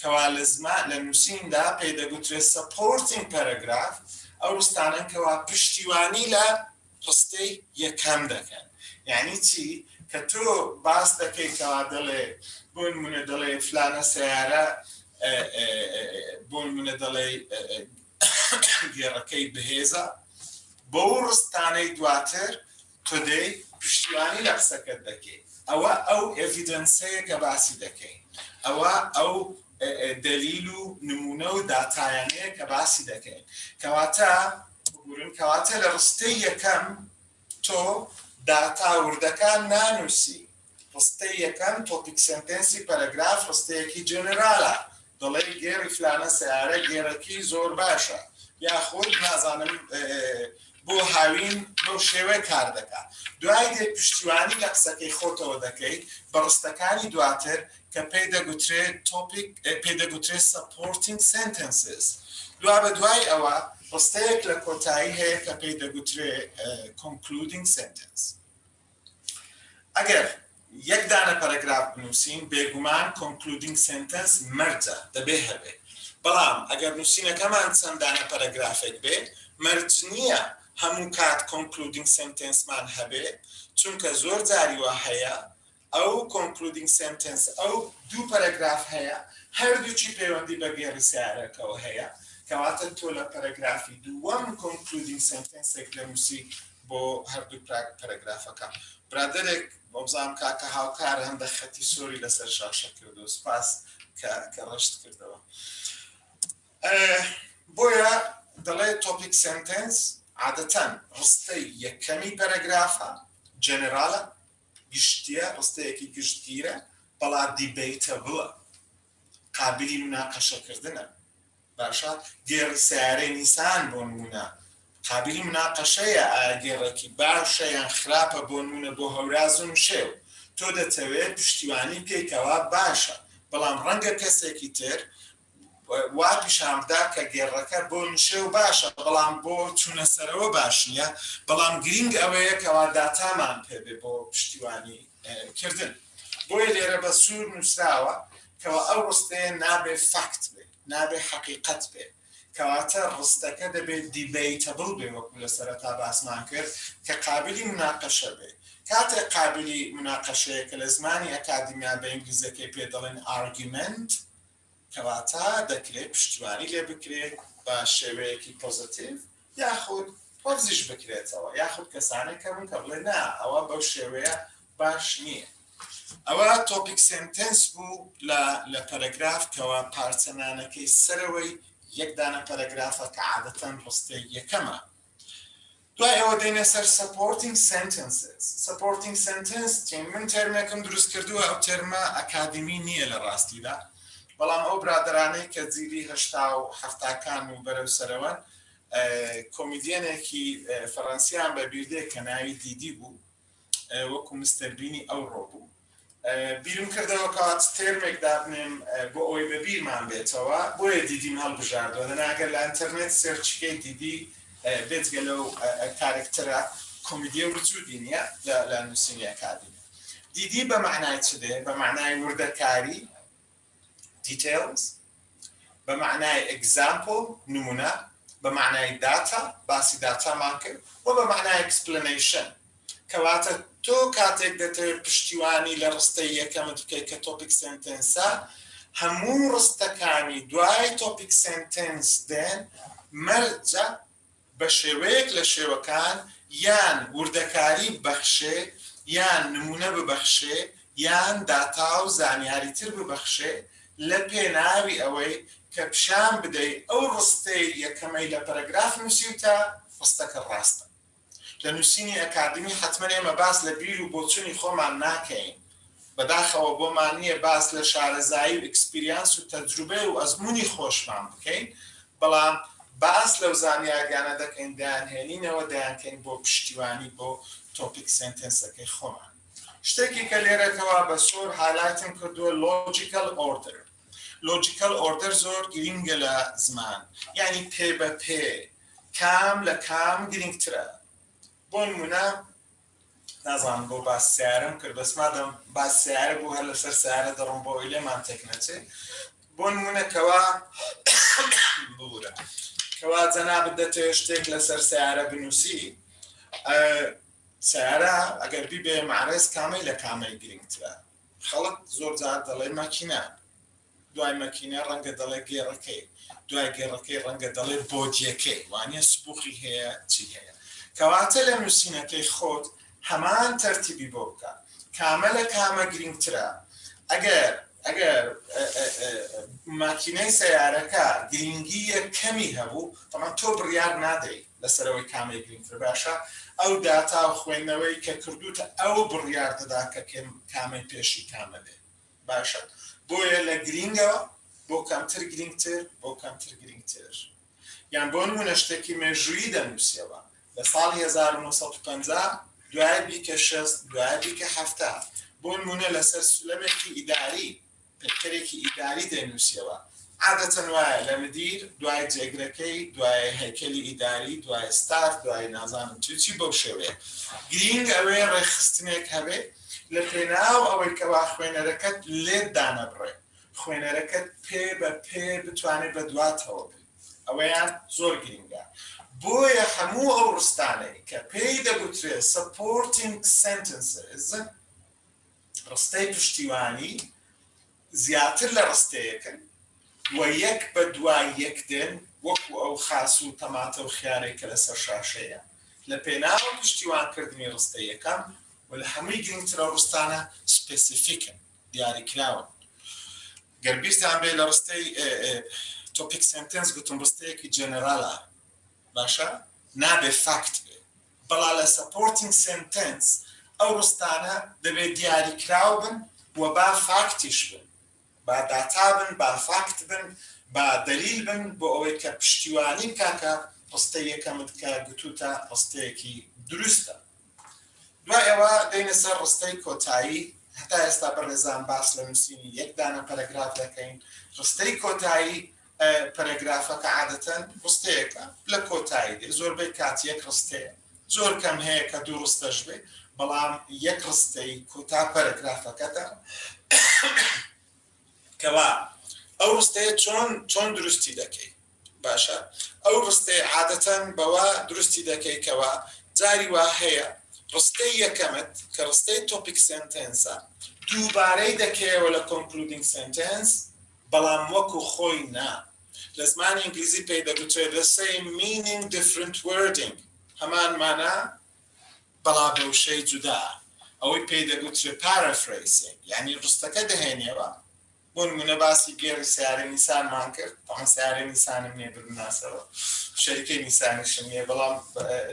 کەوا لە نووسیندا پێی دەگوترێت سەپۆرتینگ پەرەگراف ئەو ڕستانن کەوا پشتیوانی لە ڕستەی یەکەم دەکەن یعنی چی کە تۆ باس دەکەیتەوە دەڵێ بۆ نمونە دەڵێ فلانە سیارە بۆ نمونە دەڵێ گێڕەکەی بەهێزە بۆ ڕستانەی دواتر تۆ دەی پشتیوانی لە قسەکەت دەکەی ئەوە ئەو ئێڤیدەنسەیە کە باسی دەکەی ئەوە ئەو دلیل و نمونە و داتایانەیە کە باسی دەکەین کەواتە لە ڕستەی یەکەم تۆ داتا وردەکان نانووسی ڕستەی یەکەم تۆپیک سنتێنسی پەرەگراف ڕستەیەکی جێنەرالە دەڵێ گێڕی فلانە سیارە گێڕەکی زۆر باشە یاخود نازانم بۆ هاوین بۆ شێوەیە کار دەکات دوای دێ پشتیوانی لە قسەکەی خۆتەوە دەکەی بە ڕستەکانی دواتر کە پێی دەگوترێت supporting sentences دوای بە دوای ئەوە ڕستەیەک لە کۆتایی هەیە کە پێی دەگوترێت concluding sentence ئەگەر یەک دانە پەرەگراف بنووسین بێگومان concluding sentence مەرجە دەبێ هەبێ بەڵام ئەگەر نووسینەکەمان چەند دانە پەرەگرافێک بێ مەرج نییە هەموو کات concluding sentenceمان هەبێ چونکە زۆر جاری وە هەیە ئەو concluding sentence ئەو دوو پەرەگراف هەیە هەردووچی پەیوەندی بە گێڕی سیارەکەەوە هەیە کەواتە تۆ لە پەرەگرافی دووەم concluding sentenceێک دەنووسی بۆ هەردوو پەرەگرافەکە برادرێک بۆ بزانم کاکە هاوکار هەندە خەتی سۆری لەسەر شاشە کردو سپاس کە ڕشت کردەوە بۆیە دەڵێ تۆپیک سنتنس عادەتەن ڕستەی یەکەمی پەرەگرافە جێنەرالە گشتیە ڕستەیەکی گشتگیرە بەڵام دیبیتەبڵە قابلی مناقەشەکردنە باشە گێڕی سیارەی نیسان بۆ نمونە قابلی مناقەشەیە ئایا گێڕێکی باشە یان خراپە بۆ نمونە بۆ هەوراز و نشێو تۆ دەتەوێت پشتیوانی بکەیتەوە باشە بەڵام ڕەنگە کەسێکی تر وا پیشاندا کە گێڕەکە بۆ نشێو باشە بەڵام بۆ چوونە سەرەوە باش نییە بەڵام گرنگ ئەوەیە کەوا داتامان پێبێ بۆ پشتیوانی کردن بۆیە لێرە بە سوور نووسراوە کەوا ئەو ڕستەیە نابێ فەکت بێ نابێ حەقیقەت بێ کەواتە ڕستەکە دەبێت دیبیتەبڵ بێ وەکو لە سەرەتا باسمان کرد کە قابلی مناقەشە بێ کاتێک قابلی مناقەشەیە کە لە زمانی ئەکادیمیا بە ئینگلیزەکەی پێ دەڵێن ئارگومنت کەواتە دەکرێت پشتیوانی لێ بکرێت بە شێوەیەکی پۆزیتیڤ یاخود پۆزیش بکرێتەوە یاخود کەسانێک کە بن کە بڵێ نا ئەوە بەو شێوەیە باش نییە ئەوە تۆپیک سنتنس بوو لە پەرەگراف کەەوە پارچەنانەکەی سەرەوەی یەک دانە پەرەگرافە کە عادەتەن ڕستەی یەکەمە دوای ئەوە دێنە سەر supporting sentences supporting sentence من تەرمێکم دروست کردووە ئەو تەرمە ئەکادمی نییە لە ڕاستیدا بەڵام ئەو برادرانەی کە زیری هەشتا و هەفتاکان و بەرەو سەرەوەن کۆمیدیەنێکی فەڕەنسیان بە بیردێ کە ناوی دیدی بوو وەکو مستەر بینی ئەوڕۆ بوو بیرم کردەوە کات تێرمێک دابنێم بۆ ئەوەی بە بیرمان بێتەوە بۆیە دیدیم هەڵبژاردووە لەناگەر لە ئینتەرنێت سێرچکەی دیدی بێتگە لەو کارکتەرە کۆمیدیە وجودی نییە لە نووسینی ئەکادمی دیدی بە معنای چ دێ بە معنای وردەکاری details بە معنای example نمونە بە معنای data باسی داتامان کرد و بە معنای explanation کەواتە تۆ کاتێک دەتەوێت پشتیوانی لە ڕستەی یەکەمت بکەیت کە تۆپیک سنتنسە هەموو ڕستەکانی دوای تۆپیک سنتنس دێن مەرجە بە شێوەیەک لە شێوەکان یان وردەکاری بەخشێ یان نمونە ببەخشێ یان داتا و زانیاریتر ببەخشێ لە پێناوی ئەوەی کە پیشان بدەی ئەو ڕستەی یەکەمەی لە پەرەگراف نووسیتە ڕستەکە ڕاستە لە نووسینی ئەکادمی حتمما ئێمە باس لە بیر و بۆچوونی خۆمان ناکەین بەداخەوە بۆمان نییە باس لە شارەزایی و ئەکسپیریانس و تەجروبە و ئەزمموی خۆشمان بکەین بەڵام باس لەو زانیاریانە دەکەین دایانهێنینەوە دایانکەین بۆ پشتیوانی بۆ تۆپیک سنتنسەکەی خۆمان شتێکی کە لێرەکەوە بە سۆر هالایتم کردووە لۆجیکەل ئۆردر لۆجیکەل ئۆردر زۆر گرینگە لە زمان یعنی پێ بە پێ کام لە کام گرنگترە بۆ نمونە نازانم بۆ باس سیارەم کرد بەس مادەم باس سیارە بوو هەر لەسەر سیارە دەڕۆم بۆ ئەوەی لێمان تێک نەچێت بۆ نمونە کەوا بورە کەوا جەنابەت دەتەوێت شتێک لەسەر سیارە بنووسی سیارە ئەگەر بیبێ معرەز کامەی لە کامەی گرنگترە خەڵک زۆر جار دەڵێ ماکینە دوای مەکینە ڕەنگە دەڵێ گێڕەکەی دوای گێڕەکەی ڕەنگە دەڵێ بۆدیەکەی وانە سبووقی هەیە چی هەیە کەواتە لە نووسینەکەی خۆت هەمان تەرتیبی بۆ بکە کامە لە کامە گرنگترە ئەگەر ماکینەی سەیارەکە گرنگی کەمی هەبوو تەمان تۆ بڕیار نادەی لەسەرەوەی کامی گرنگتر باشە ئەو داتا و خوێندنەوەی کە کردوتە ئەو بڕیار دەدا کە کامی پێشی کامە بێ باشە بۆیە لە گرنگەوە بۆ کەمتر گرنگتر بۆ کەمتر گرنگتر یان بۆ نمونە شتێکی مێژوویی دەنووسیەوە لە ساڵی 1950 دوای بیکە 60 دوای بیکە 70 بۆ نمونە لەسەر سولەمێکی ئیداری پێکەرێکی ئیداری دەنووسیەوە عادەتەن وایە لە مدیر دوای جێگرەکەی دوای هەیکەلی ئیداری دوای ستار دوای نازانم چی بەو شێوەیە گرنگ ئەوەیە ڕێخستنێک هەبێ لە پێناو ئەوەی کەوا خوێنەرەکەت لێت دانەبڕێ خوێنەرەکەت پێ بە پێ بتوانێت بە دواتەوە بێت ئەوەیان زۆر گرنگە بۆیە هەموو ئەو ڕستانەی کە پێی دەگوترێت supporting sentences ڕستەی پشتیوانی زیاتر لە ڕستەیەکن و یەک بە دوای یەک دێن وەکو ئەو خاس و تەماتە و خیارێکە لەسەر شاشەیە لە پێناو پشتیوانکردنی ڕستەی یەکەم و لە هەمووی گرنگترە ڕستانە سپێسیفیکن دیاریکراون گەربیستان بێ لە ڕستەی تۆپیک سنتنس گوتم ڕستەیەکی جێنەرالە باشە نابێ فاکت بێ بەڵا لە سەپۆرتینگ سنتنس ئەو ڕستانە دەبێت دیاریکراو بن و با فاکتیش بن با داتا بن با فاکت بن با دلیل بن بۆ ئەوەی کە پشتیوانی کاکە ڕستەی یەکەمت کە گوتوتە ڕستەیەکی دروستە دوای ئەوە دەینە سەر ڕستەی کۆتایی هەتا ئێستا بەڕێزان باس لە نووسینی یەک دانە پەرەگراف دەکەین ڕستەی کۆتایی پەرەگرافەکە عادەتەن ڕستەیەکە لە کۆتایی دێ زۆربەی کات یەک ڕستەیە زۆر کەم هەیە کە دوو ڕستەش بێ بەڵام یەک ڕستەی کۆتا پەرەگرافەکەدا کەوا ئەو ڕستەیە چۆن دروستی دەکەی باشە ئەو ڕستەیە عادەتەن بەوە دروستی دەکەی کەوا جاری وا هەیە ڕستەی یەکەمت کە ڕستەی تۆپیک سنتنسە دووبارەی دەکەیەوە لە کۆنکلودینگ سنتنس بەڵام وەکو خۆی نا لە زمانی ئینگلیزی پێی دەگوترێت the same meaning different wording هەمان مانە بەڵام بە وشەی جودا ئەوەی پێی دەگوترێت paraphrasing یعنی ڕستەکە دەهێنێەوە بۆ نمونە باسی گێڕی سیارە نیسانمان کرد تەمان سیارە نیسانم نییە بناسەوە شەریکەی نیسانیشم نییە بەڵام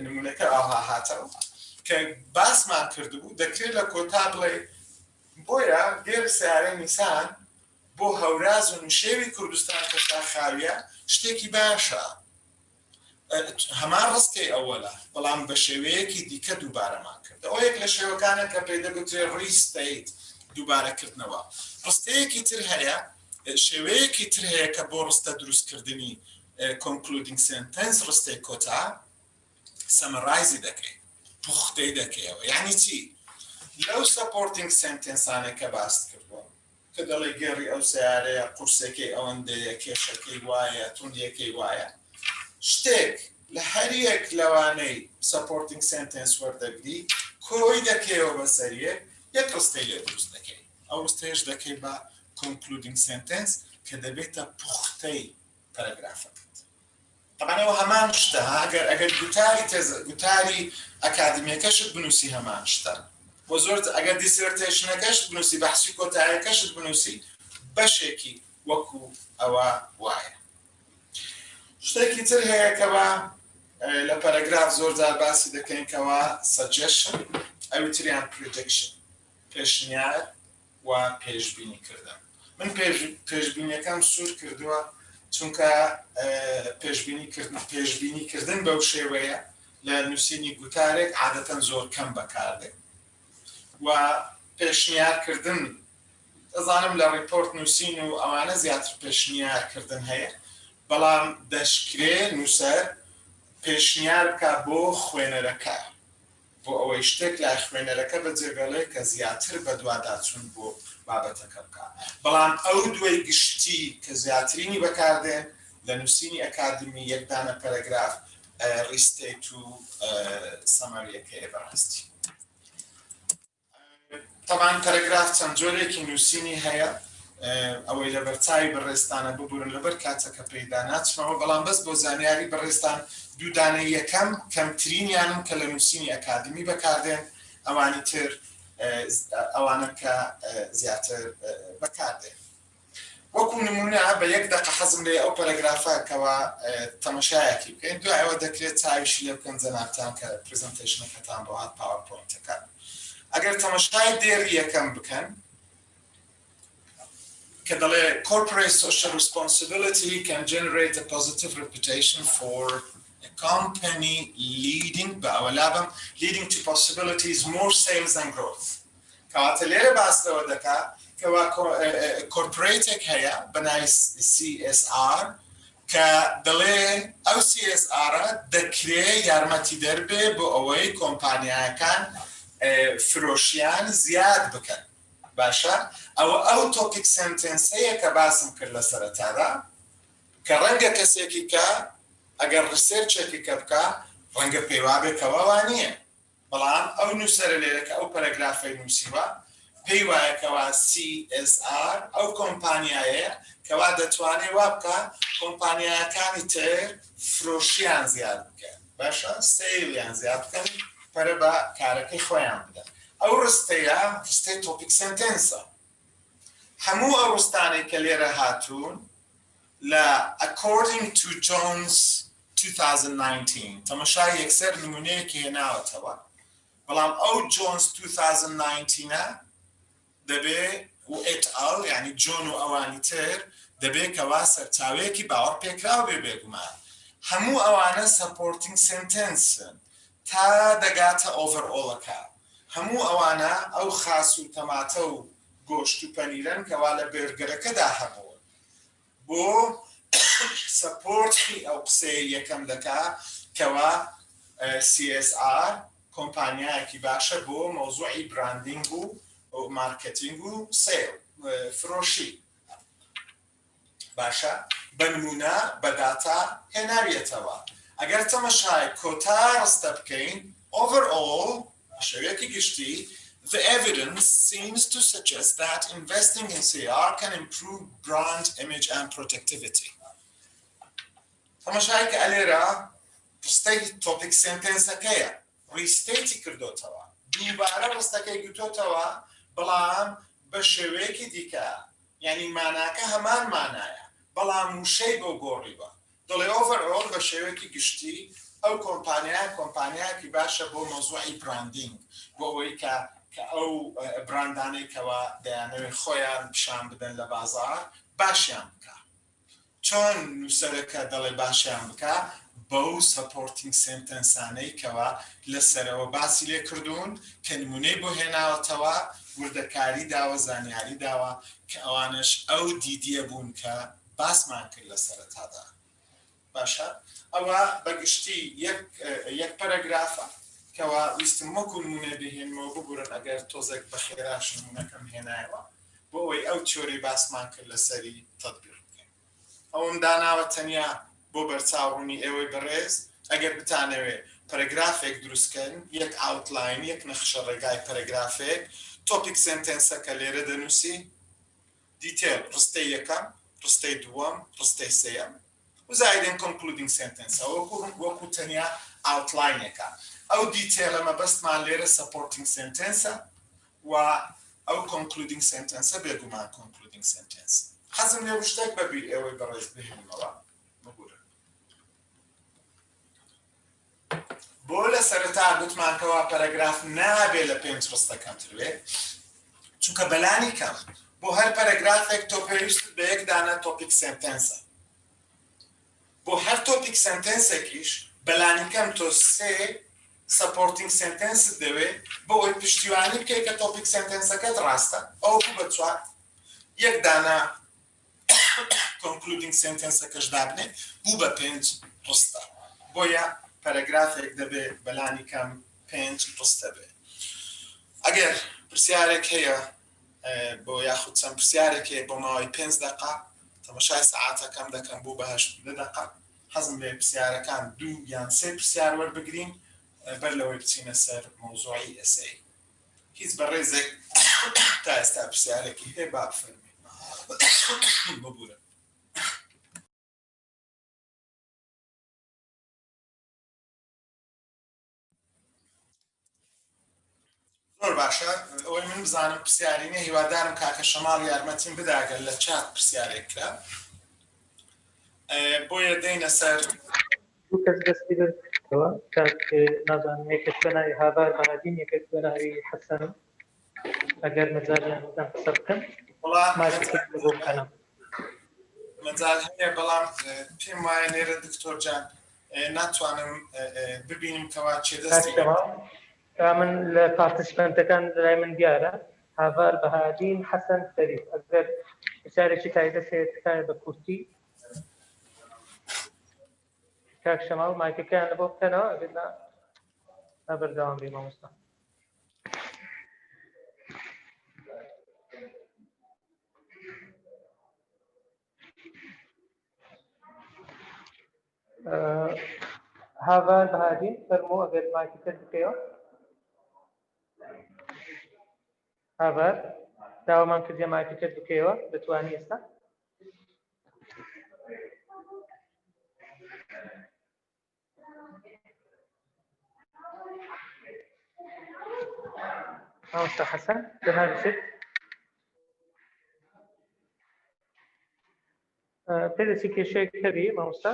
نمونونەکە ئاها هاتەوە کە باسمان کردبوو دەکرێت لە کۆتا بڵێ بۆیە گێڕی سیارە نیسان بۆ هەوراز و نوشێوی کوردستان کە شاخاویە شتێکی باشە هەمان ڕستەی ئەوەلە بەڵام بە شێوەیەکی دیکە دووبارەمان کرد ئەوە یەک لە شێوەکانە کە پێی دەگوترێت ریستەیت دووبارەکردنەوە ڕستەیەکی تر هەیە شێوەیەکی تر هەیە کە بۆ ڕستە دروستکردنی concluding sentence ڕستەی کۆتا سەمەڕایزی دەکەی پوختەی دەکەیەوە یعنی چی لەو سەپۆرتینگ سنتنسانە کە باست کردووە کە دەڵێ گێڕی ئەو سیارەیە قورسەکەی ئەوەندەیە کێشەکەی وایە توندیەکەی وایە شتێک لە هەر یەک لەوانەی سەپۆرتینگ سنتنس وەردەگری کۆی دەکەیەوە بەسەریە یەک ڕستەی لێ دروست دەکەی ئەو ڕستەیەش دەکەی بە concluding sentence کە دەبێتە پوختەی پەرەگرافەکەت طبعا ئەوە هەمان شتە ئەگەر گوتاری ئەکادمیەکەشت بنووسی هەمان شتە بۆ زۆر ئەگەر دیسرتێشنەکەشت بنووسی بەحسی کۆتاییەکەشت بنووسی بەشێکی وەکو ئەوە وایە شتێکی تر هەیە کەوا لە پەرەگراف زۆرجار باسی دەکەین کەوا suggestion ئەوتریان prediction پێشنیار و پێشبینی کردن من پێشبینیەکەم سوور کردووە چونکە پێشبینی کردن بەو شێوەیە لە نووسینی گوتارێک عادەتەن زۆر کەم بەکاردێت و پێشنیارکردن دەزانم لە ڕیپۆرت نووسین و ئەوانە زیاتر پێشنیارکردن هەیە بەڵام دەشکرێ نووسەر پێشنیار بکە بۆ خوێنەرەکە بۆ ئەوەی شتێک لای خوێنەرەکە بەجێگەڵێ کە زیاتر بە دوواداچوون بۆ بابەتەکە بکە بەڵام ئەو دوای گشتی کە زیاترینی بەکاردێن لە نووسینی ئەکادمی یەکدانە پەرەگراف ریستیت و سەمەریەکەیە بەڕاستی طبعا پەرەگراف چەند جۆرێکی نووسینی هەیە ئەوەی لە بەرچاوی بەڕێستانە ببورن لەبەر کاتێکە پەیدا ناچنەوە بەڵام بەس بۆ زانیاری بەڕێستان دوو دانەی یەکەم کەمترینیانن کە لە نووسینی ئەکادمی بەکاردێن ئەوانی تر ئەوانە کە زیاتر بەکاردێن وەکو نمونە بە یەک دەقە حەزم لێ ئەو پەرەگرافەکەوە تەمەشایەکی بکەین دوایەوە دەکرێت چاویشی لێ بکەن جەنابتان کە پرزنتێشنەکەتان بۆ هات پاوەرپۆینتەکە ئەگەر تەمەشای دێری یەکەم بکەن کە دەڵێ corporate social responsibility can generate a positive reputation for a company leading to possibilities more sales and growth کەواتە لێرە باس لەوە دەکا کەوا کۆرپۆرێتێک هەیە بەناوی CSR کە دەڵێ ئەو CSR-ە دەکرێت یارمەتی دەربێ بۆ ئەوەی کۆمپانیاکان فرۆشیان زیاد بکەن باشە ئەو تۆپیک سنتێنسەیە کە باسم کرد لە سەرەتادا کە ڕەنگە کەسێکی کە ئەگەر ڕسێرچێکی کە بکە ڕەنگە پێیوا بێکەوە وانە بەڵام ئەو نووسەرە لێرە کە ئەو پەرەگرافەی نووسیوە پێی وایەکەوە CSR ئەو کۆمپانیایە کەوا دەتوانێت وا بکە کۆمپانیاکانی تر فرۆشیان زیاد بکەن باشە سەیلیان زیاد بکەن پەرە بە کارەکەی خۆیان بدەن ئەو ڕستەیە ڕستەی تۆپیک سنتێنسە هەموو ئەو ڕستانەی کە لێرە هاتوون لە according to Jones 2019 تەمەشای یەکسەر نمونەیەکی هێناوەتەوە بەڵام ئەو Jones 2019 دەبێ و et al یعنی جۆن و ئەوانی تر دەبێت کەوا سەرچاوەیەکی باوەڕ پێکراو بێ بێگومان هەموو ئەوانە سەپۆرتینگ سنتێنسن تا دەگاتە ئۆڤەرئۆڵەکە هەموو ئەوانە ئەو خاس و تەماتە و گۆشت و پەنیرن کەوا لە بێرگەرەکەدا هەبوون بۆ سەپۆرتی ئەو قسەیە یەکەم دەکا کەوا CSR کۆمپانیایەکی باشە بۆ مۆزوعی براندینگ و مارکتینگ و سیل فرۆشی باشە بنمونە بەداتا هێناویەتەوە ئەگەر تەمەشای کۆتا ڕستە بکەین overall شەوەیەکی گشتی the evidence seems to suggest that investing in CR can improve brand image and productivity تەمەشای کە ئەلێرە ڕستەی تۆپیک سنتێنسەکەیە ریستێتی کردوتەوە دووبارە ڕستەکەی گوتۆتەوە بەڵام بە شێوەیەکی دیکە یعنی ماناکە هەمان مانایە بەڵام وشەی بۆ گۆڕیوە دەڵێ ئۆڤەرئۆڵ بە شێوەیەکی گشتی ئەو کۆمپانیایەکی باشە بۆ مۆزوعی براندینگ بۆ ئەوەی کە ئەو براندانەی کەوا دەیانەوێت خۆیان پیشان بدەن لە بازار باشیان بکە چۆن نووسەرەکە دەڵێ باشیان بکە بەو سەپۆرتینگ سنتێنسانەی کەوا لەسەرەوە باسی لێ کردوون کە نمونەی بۆ هێناوەتەوە وردەکاری داوە زانیاری داوە کە ئەوانش ئەو دیدیە بوون کە باسمان کرد لە سەرەتادا باشە ئەوە بەگشتی یەک پەرەگرافە کەوا ویستم وەکو نمونە بهێنمەوە ببورن ئەگەر تۆزێک بە خێراش نمونەکەم هێنایەوە بۆ ئەوەی ئەو تیۆری باسمان کرد لەسەری تەطبیق بکەین ئەوم داناوە تەنیا بۆ بەرچاوڕوونی ئێوەی بەڕێز ئەگەر بتانەوێت پەرەگرافێک دروستکەن یەک ئاوتلاین یەک نەخشە ڕێگای پەرەگرافێک تۆپیک سنتێنسەکە لێرە دەنووسی دیتێل ڕستەی یەکەم ڕستەی دووەم ڕستەی سێیەم و زایدن کۆنکلودینگ سنتێنسە وەکو تەنیا ئاوتلاینێکە ئەو دیتێلە مەبەستمان لێرە سەپۆرتینگ سنتێنسە و ئەو کۆنکلودینگ سنتێنسە بێگومان کۆنکلودینگ سنتێنس حەزم لێ شتێک بەبیر ئێوەی بەڕێز بهێنمەوە بۆ لە سەرەتا گوتمانکەوە پەرەگراف نابێ لە 5 ڕستە کەمتر بێ چونکە بەلانی کەم بۆ هەر پەرەگرافێک تۆ پێویست بە یەک دانە تۆپیک سنتێنسە بۆ هەر تۆپیک سنتێنسێکیش بەلانی کەم تۆ سێ سەپۆرتینگ سنتێنست دەوێت بۆ ئەوی پشتیوانی بکەیت کە تۆپیک سنتێنسەکەت ڕاستە ئەو بوو بە چوار یەک دانە کۆنکلودینگ سنتێنسەکەش دابنێت بوو بە 5 ڕستە بۆیە پەرەگرافێک دەبێت بەلانی کەم 5 ڕستە بێت ئەگەر پرسیارێک هەیە بۆ یاخود چەند پرسیارێک هەیە بۆ ماوەی 5 دقە تەماشای سەعاتەکەم دەکەم بوو بە 8 دقە حەزم لێ پرسیارەکان 2 یان 3 پرسیار وەربگرین بەر لەوەی بچینە سەر مۆزوعی ئەسەی هیچ بەڕێزێک تا ئێستا پرسیارێکی هەیە با بفەرمێن ببورن زۆر باشە ئەوەی من بزانم پرسیارینە هیوادارم کاکە شەماڵ یارمەتیم بداگەن لە چات پرسیارێکرا بۆیە دەینە سەر دوو کەس دەستی بکەوە کاک نازانم یەکێک بەناوی هاڤار بەهادین یەکێک بەناوی حەسەن ئەگەر مەجالیان بدەن قسە بکەن ماچێک بۆ بکەنم مەجال هەیە بەڵام پێم وایە لێرە دکتۆر جان ناتوانم ببینم کەوا چێ دەستی من لە پارتیسپانتەکان لای من دیارە هاڤار بەهادین حەسەن شەریف ئەگەر پرسیارێکی تایبەت هەیە تکایە بە کورتی کاک شەماڵ مایکەکەیان لەبۆ بکەنەوە ئەگەر نا بەردەوام بێ مامۆستا هاڤار بەهادین فەرموو ئەگەر مایکەکەت بکەیەوە هاڤار داوامان کردیە مایکەکەت بکەیەوە دەتوانی ئێستا مامۆستا حەسەن دەناویست پێدەچی کێشەیەک هەبی مامۆستا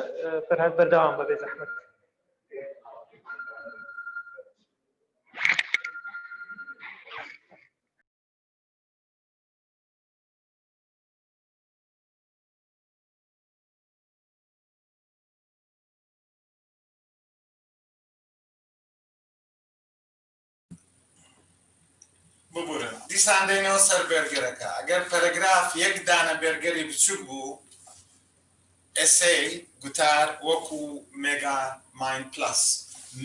فەرهاد بەردەوام بە بێ زەحمەت ببورن دیسان دێنەوە سەر بێرگەرەکە ئەگەر پەرەگراف یەک دانە بێرگەری بچووک بوو ئێسەی گوتار وەکو مێگا ماین پلس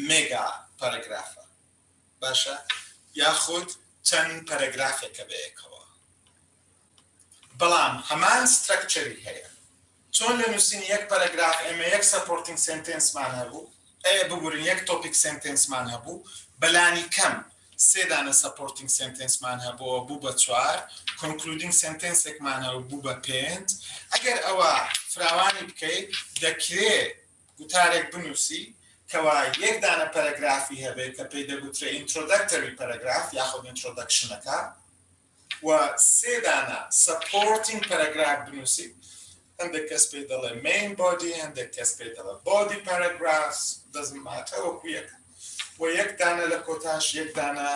مێگا پەرەگرافە باشە یاخود چەند پەرەگرافێکە بەیەکەوە بەڵام هەمان سترەکچەری هەیە چۆن لە نووسینی یەک پەرەگراف ئێمە یەک سەپۆرتینگ سێنتێنسمان هەبوو ببورن یەک تۆپیک سێنتێنسمان هەبوو بەلانی کەم سێ دانە سەپۆرتینگ سێنتێنسمان هەبووە بوو بە 4 کۆنکلودینگ سێنتێنسێکمان هەبوو بوو بە 5 ئەگەر ئەوە فراوانی بکەیت دەکرێت گوتارێک بنووسی کەوا یەک دانە پەرەگرافی هەبێت کە پێی دەگوترێت ئینترۆدەکتەری پەرەگراف یاخود ئینترۆدەکشنەکە و سێ دانە سەپۆرتینگ پەرەگراف بنووسی هەندێک کەس پێی دەڵێ مین بۆدی هەندێک کەس پێی دەڵێ بۆدی پەرەگراف دەزماتە وەکو یەک و یەک دانە لە کۆتاش یەک دانە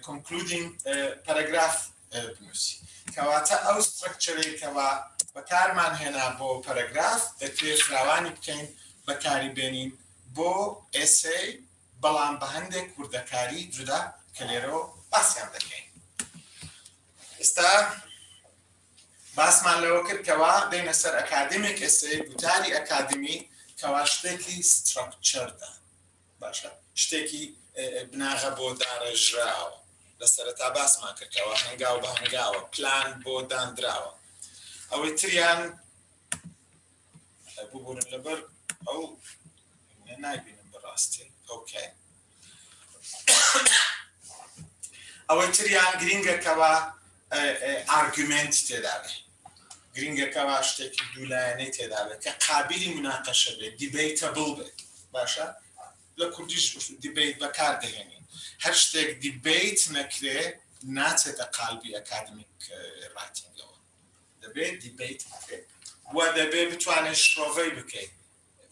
کۆنکلودینگ پەرەگراف بنووسی کەواتە ئەو سترەکچەرێکەوە بەکارمان هێنا بۆ پەرەگراف دەکرێت فراوانی بکەین بەکاری بێنین بۆ ئێسەی بەڵام بە هەندێک وردەکاری جودا کە لێرەوە باسییان دەکەین ئێستا باسمان لەوە کرد کەوا دێنە سەر ئەکادمیک ئێسەی گوتاری ئەکادمی کەوا شتێکی سترەکچەردە باشە شتێکی بناغە بۆ دارەژراوە لە سەرەتا باسمان کردەوە هەنگاو بە هەنگاوە پلان بۆ دانراوە ئەوەی تریان ببورن لەبەر ئەو نایبینم بەڕاستی ئۆکێ ئەوەی تریان گرینگەکەوە ئارگومنت تێدا بێ گرینگەکەوە شتێکی دوولایەنەی تێدا بێت کە قابلی مناقەشە بێت دیبیتەبڵ بێت باشە لە کوردیش دیبیت بەکار دەهێنین هەر شتێک دیبیت نەکرێ ناچێتە قالبی ئەکادمیک ڕاتینگەوە دەبێت دیبیت بکەیت و دەبێت بتوانێت شڕۆڤەی بکەیت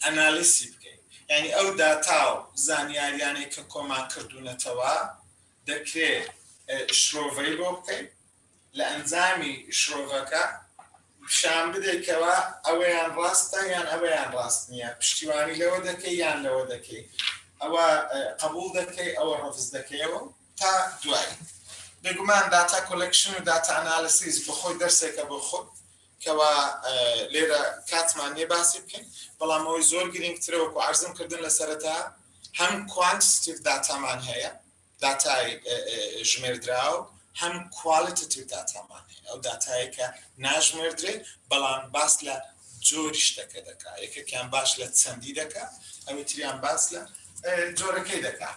ئەنالیسی بکەیت یعنی ئەو داتا و زانیاریانەی کە کۆما کردوونەتەوە دەکرێت شڕۆڤەی بۆ بکەیت لە ئەنجامی شڕۆڤەکە پیشان بدەیتەوە ئەوەیان ڕاستە یان ئەوەیان ڕاست نییە پشتیوانی لەوە دەکەی یان لەوە دەکەی ئەوە قبول دەکەی ئەوە ڕەفز دەکەیەوە تا دوایی بێگومان داتا کۆلەکشن و داتا ئەنالیسیس بە خۆی دەرسێکە بۆ خۆت کەوا لێرە کاتمان نییە باسی بکەین بەڵام ئەوەی زۆر گرنگترە وەکو عەرزم کردن لە سەرەتا هەم کوانتیتیڤ داتامان هەیە داتای ژمێردراو هەم کوالیتیتیڤ داتامان هەیە ئەو داتایی کە ناژمێردرێ بەڵام باس لە جۆری شتەکە دەکا یەکێکیان باش لە چەندی دەکا ئەوەی تریان باس لە جۆرەکەی دەکا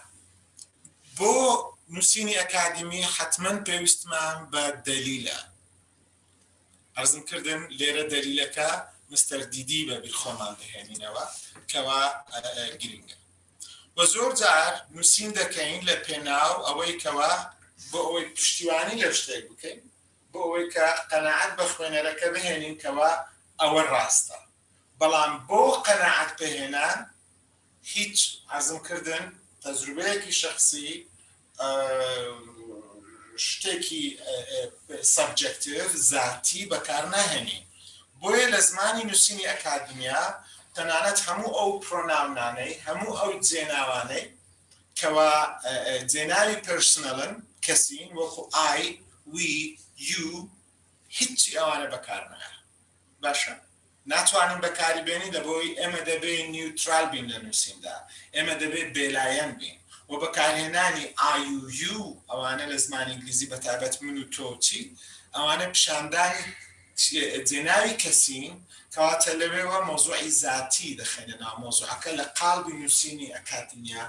بۆ نووسینی ئەکادمی حتمما پێویستمان بە دەلیلە عرضم کردن لێرە دەلیلەکە مستەر دیدی بە بیر خۆمان دەهێنینەوە کەوا گرینگە و زۆر جار نووسین دەکەین لە پێناو ئەوەی کەوا بۆ ئەوەی پشتیوانی لە شتێک بکەین بۆ ئەوەی کە قەناعەت بە خوێنەرەکە بهێنین کەوا ئەوە ڕاستە بەڵام بۆ قەناعەت پێهێنان هیچ عەرزم کردن تەجروبەیەکی شەخسی شتێکی سەبجەکتیڤ ذاتی بەکار ناهێنین بۆیە لە زمانی نووسینی ئەکادمیا تەنانەت هەموو ئەو پرۆناونانەی هەموو ئەو جێناوانەی کەوا جێناوی پرسنەلن کەسین وەکو ئای وی یو هیچی ئەوانە بەکار نایە باشە ناتوانین بەکاری بێنی دەبۆی ئێمە دەبێت نیوترال بین لە نووسیندا ئێمە دەبێت بێلایەن بین و بەکارهێنانی ئای و یو ئەوانە لە زمانی ئینگلیزی بەتایبەت من و تۆ چی ئەوانە پیشاندانی جێناوی کەسین کەواتە لەوێەوە مۆزوعی ذاتی دەخێنە ناو مۆزوعەکە لە قاڵبی نووسینی ئەکادمیا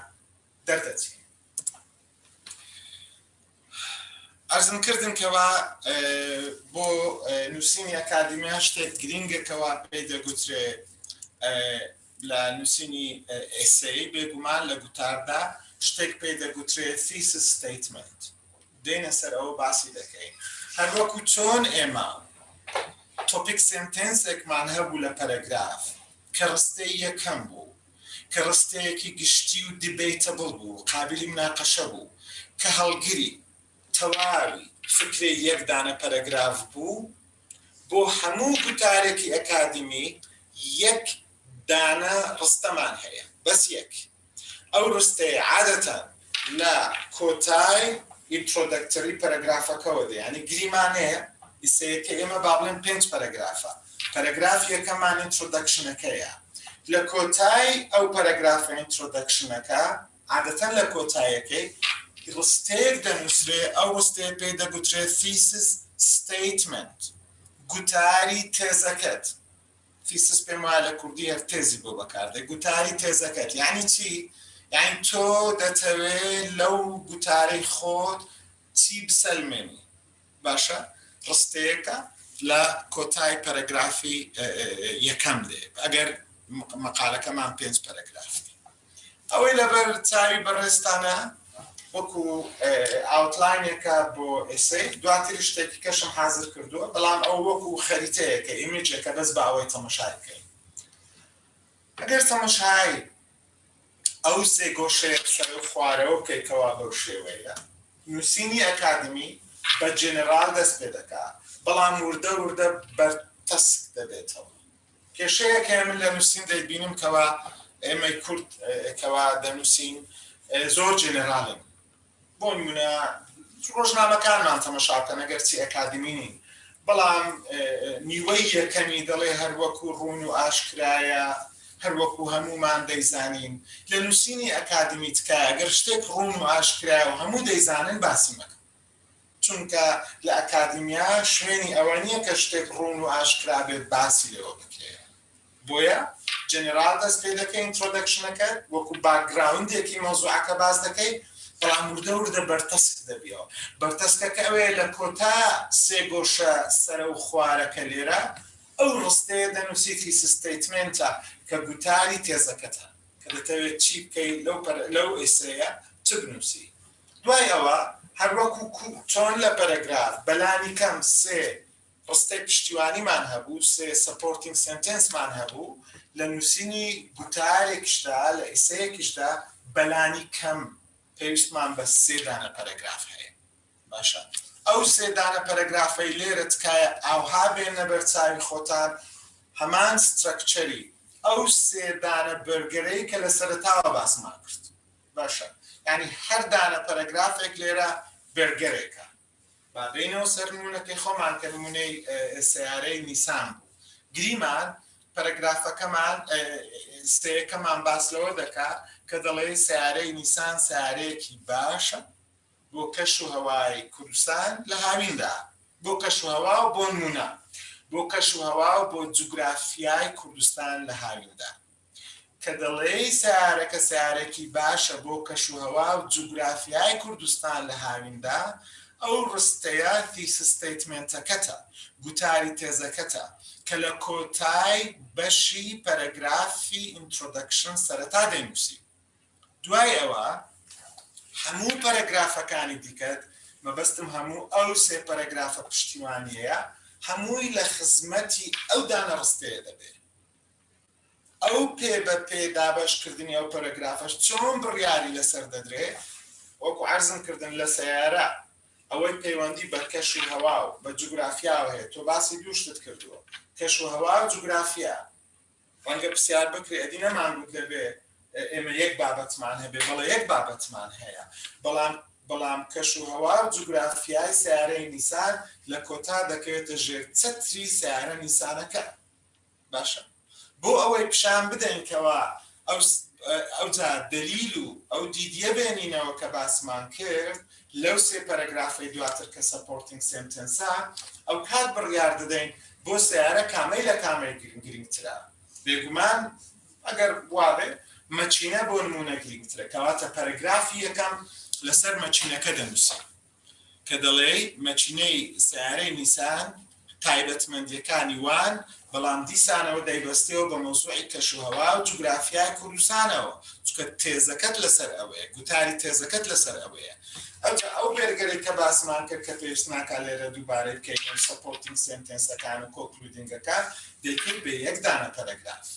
دەردەچێت عرضم کردن کەوا بۆ نووسینی ئەکادمیا شتێک گرینگەکەوا پێی دەگوترێت لە نووسینی ئێسەی بێگومان لە گوتاردا شتێک پێی دەگوترێت thesis statement دێنە سەر ئەوە باسی دەکەین هەر وەکو چۆن ئێمە تۆپیک سنتێنسێکمان هەبوو لە پەرەگراف کە ڕستەی یەکەم بوو کە ڕستەیەکی گشتی و دیبیتەبڵ بوو قابلی مناقەشە بوو کە هەڵگیری تەواوی فکری یەک دانە پەرەگراف بوو بۆ هەموو گوتارێکی ئەکادمی یەک دانە ڕستەمان هەیە بەس یەک ئەو ڕستەیە عادەتەن لە کۆتای ئینترۆدەکتەری پەرەگرافەکەەوە دێ ینی گریمانەیە ئیسەیەکە ئێمە با بڵێن 5 پەرەگرافە پەرەگراف یەکەمان ئینترۆدەکشنەکەیە لە کۆتای ئەو پەرەگرافە ئینترۆدەکشنەکە عادەتەن لە کۆتایەکەی ڕستەیەک دەنووسرێ ئەو ڕستەیە پێی دەگوترێت thesis statement گوتاری تێزەکەت thesis پێم وایە لە کوردی هەر تێزی بۆ بەکاردێ گوتاری تێزەکەت یعنی چی؟ یعنی تۆ دەتەوێت لەو گوتارەی خۆت چی بسەلمێنی باشە؟ ڕستەیەکە لە کۆتای پەرەگرافی یەکەم دێ ئەگەر مەقالەکەمان 5 پەرەگرافی ئەوەی لەبەر چاوی بەڕێستانە وەکو ئاوتلاینێکە بۆ ئێسەی دواتر شتێکی کەشم حازر کردووە بەڵام ئەو وەکو خەریتەیەکە ئیمێجێکە بەس بە ئەوەی تەماشای بکەین ئەگەر تەماشای ئەو سێ گۆشەیە سەر و خوارەوە بکەیتەوە بەو شێوەیە نووسینی ئەکادمی بە جێنەرال دەست پێ دەکات بەڵام وردە وردە بەرتەسک دەبێتەوە کێشەیەکە من لە نووسین دەیبینم کەوا ئێمەی کورد کەوا دەنووسین زۆر جێنەرالن بۆ نمونە ڕۆژنامەکانمان تەماشاکەن ئەگەر چی ئەکادمی نین بەڵام نیوەی یەکەمی دەڵێ هەر وەکو ڕوون و ئاشکرایە هەر وەکو هەمومان دەیزانین لە نووسینی ئەکادمی تکایە ئەگەر شتێک ڕوون و ئاشکرایە و هەموو دەیزانن باسی مەکەن چونکە لە ئەکادمیا شوێنی ئەوە نییە کە شتێک ڕوون و ئاشکرا بێت باسی لەوە بکرێت بۆیە جنرال دەست پێ دەکەی ئینترۆدەکشنەکەت وەکو باکگراوندێکی مۆزوعەکە باز دەکەی بەڵام وردە وردە بەرتەسک دەبیەوە بەرتەسکەکە ئەوەیە لە کۆتا سێ گۆشە سەرە و خوارەکە لێرە ئەو ڕستەیە دەنووسی thesis statement-ە کە گوتاری تێزەکەتە کە دەتەوێت چی بکەیت لەو ئێسەیە چ بنووسی دوای ئەوە هەر وەکو چۆن لە پەرەگراف بەلانی کەم سێ ڕستەی پشتیوانیمان هەبوو سێ سەپۆرتینگ سنتێنسمان هەبوو لە نووسینی گوتارێکیشدا لە ئێسەیەکیشدا بەلانی کەم پێویستمان بە سێ دانە پەرەگراف هەیە باشە ئەو سێ دانە پەرەگرافەی لێرە تکایە ئاوها بێنە بەرچاوی خۆتان هەمان سترەکچەری ئەو سێ دانە بەرگەرەی کە لە سەرەتاوە باسمان کرد باشە یعنی هەر دانە پەرەگرافێک لێرە بەرگەرێکە با بینەوە سەر نمونەکەی خۆمان کە نمونەی سیارەی نیسان بوو گریمان پەرەگرافەکەمان سێیەکەمان باس لەوە دەکات کە دەڵێ سیارەی نیسان سیارەیەکی باشە بۆ کەش و هەوای کوردستان لە هاویندا بۆ کەش و هەوا و بۆ نمونە بۆ کەش و هەوا و بۆ جوگرافیای کوردستان لە هاویندا کە دەڵێ سیارەکە سیارێکی باشە بۆ کەش و هەوا و جوگرافیای کوردستان لە هاویندا ئەو ڕستەیە thesis statement-ەکەتە گوتاری تێزەکەتە کە لە کۆتای بەشی پەرەگرافی introduction سەرەتا دەینووسی دوای ئەوە هەموو پەرەگرافەکانی دیکەت مەبەستم هەموو ئەو سێ پەرەگرافە پشتیوانیەیە هەمووی لە خزمەتی ئەو دانە ڕستەیە دەبێت ئەو پێ بە پێ دابەشکردنی ئەو پەرەگرافەش چۆن بڕیاری لەسەر دەدرێت وەکو عەرزم کردن لە سەیارە ئەوەی پەیوەندی بە کەش و هەوا و بە جوگرافیاوە هەیە تۆ باسی دووشتت کردووە کەش و هەوا و جوگرافیا ڕەنگە پرسیار بکرێ ئەدی نەمانگوت لەبێ ئێمە یەک بابەتمان هەبێ بەڵێ یەک بابەتمان هەیە بەڵام کەش و هەوا و جوگرافیای سیارەی نیسان لە کۆتا دەکەوێتە ژێر چەتری سیارە نیسانەکە باشە بۆ ئەوەی پیشان بدەین کەوا ئەوجا دلیل و ئەو دیدیە بێنینەوە کە باسمان کرد لەو سێ پەرەگرافەی دواتر کە سەپۆرتینگ سێنتێنسە ئەو کات بڕیار دەدەین بۆ سیارە کامەی لە کامەی گرنگترە بێگومان ئەگەر وابێ مەچینە بۆ نمونە گرنگترە کەواتە پەرەگرافی یەکەم لەسەر مەچینەکە دەنووسێ کە دەڵێ مەچینەی سیارەی نیسان تایبەتمەندیەکانی وان بەڵام دیسانەوە دەیبەستێەوە بە مۆزوعی کەشوهەوا و جوگرافیای کوردستانەوە چونکە تێزەکەت لەسەر ئەوەیە گوتاری تێزەکەت لەسەر ئەوەیە ئەو بێرگەرێک کە باسمان کرد کە پێویست ناکات لێرە دووبارەی بکەین سەپۆرتینگ سێنتێنسەکان و کۆنکلودینگەکان دەیکرد بە یەک دانە پەرەگراف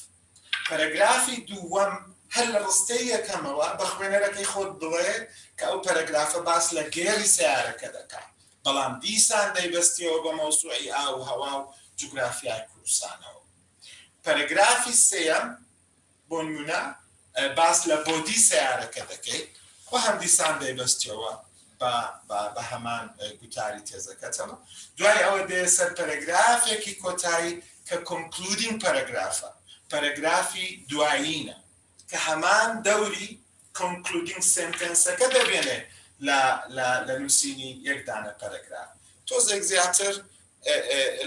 پەرەگرافی دووەم هەر لە ڕستەی یەکەمەوە بە خوێنەرەکەی خۆت بڵێ کە ئەو پەرەگرافە باس لە گێڕی سیارەکە دەکات بەڵام دیسان دەیبەستیەوە بە مۆزوعی ئاو و هەوا و جوگرافیای کوردستانەوە پەرەگرافی سێەم بۆ نمونە باس لە بۆدی سیارەکە دەکەیت و هەم دیسان دەیبەستیەوە بە هەمان گوتاری تێزەکەتەوە دوای ئەوە دێ سەر پەرەگرافێکی کۆتایی کە کۆنکلودینگ پەرەگرافە پەرەگرافی دوایینە کە هەمان دەوری کۆنکلودینگ سێنتێنسەکە دەبێنێ لە نووسینی یەک دانە پەرەگراف تۆزێک زیاتر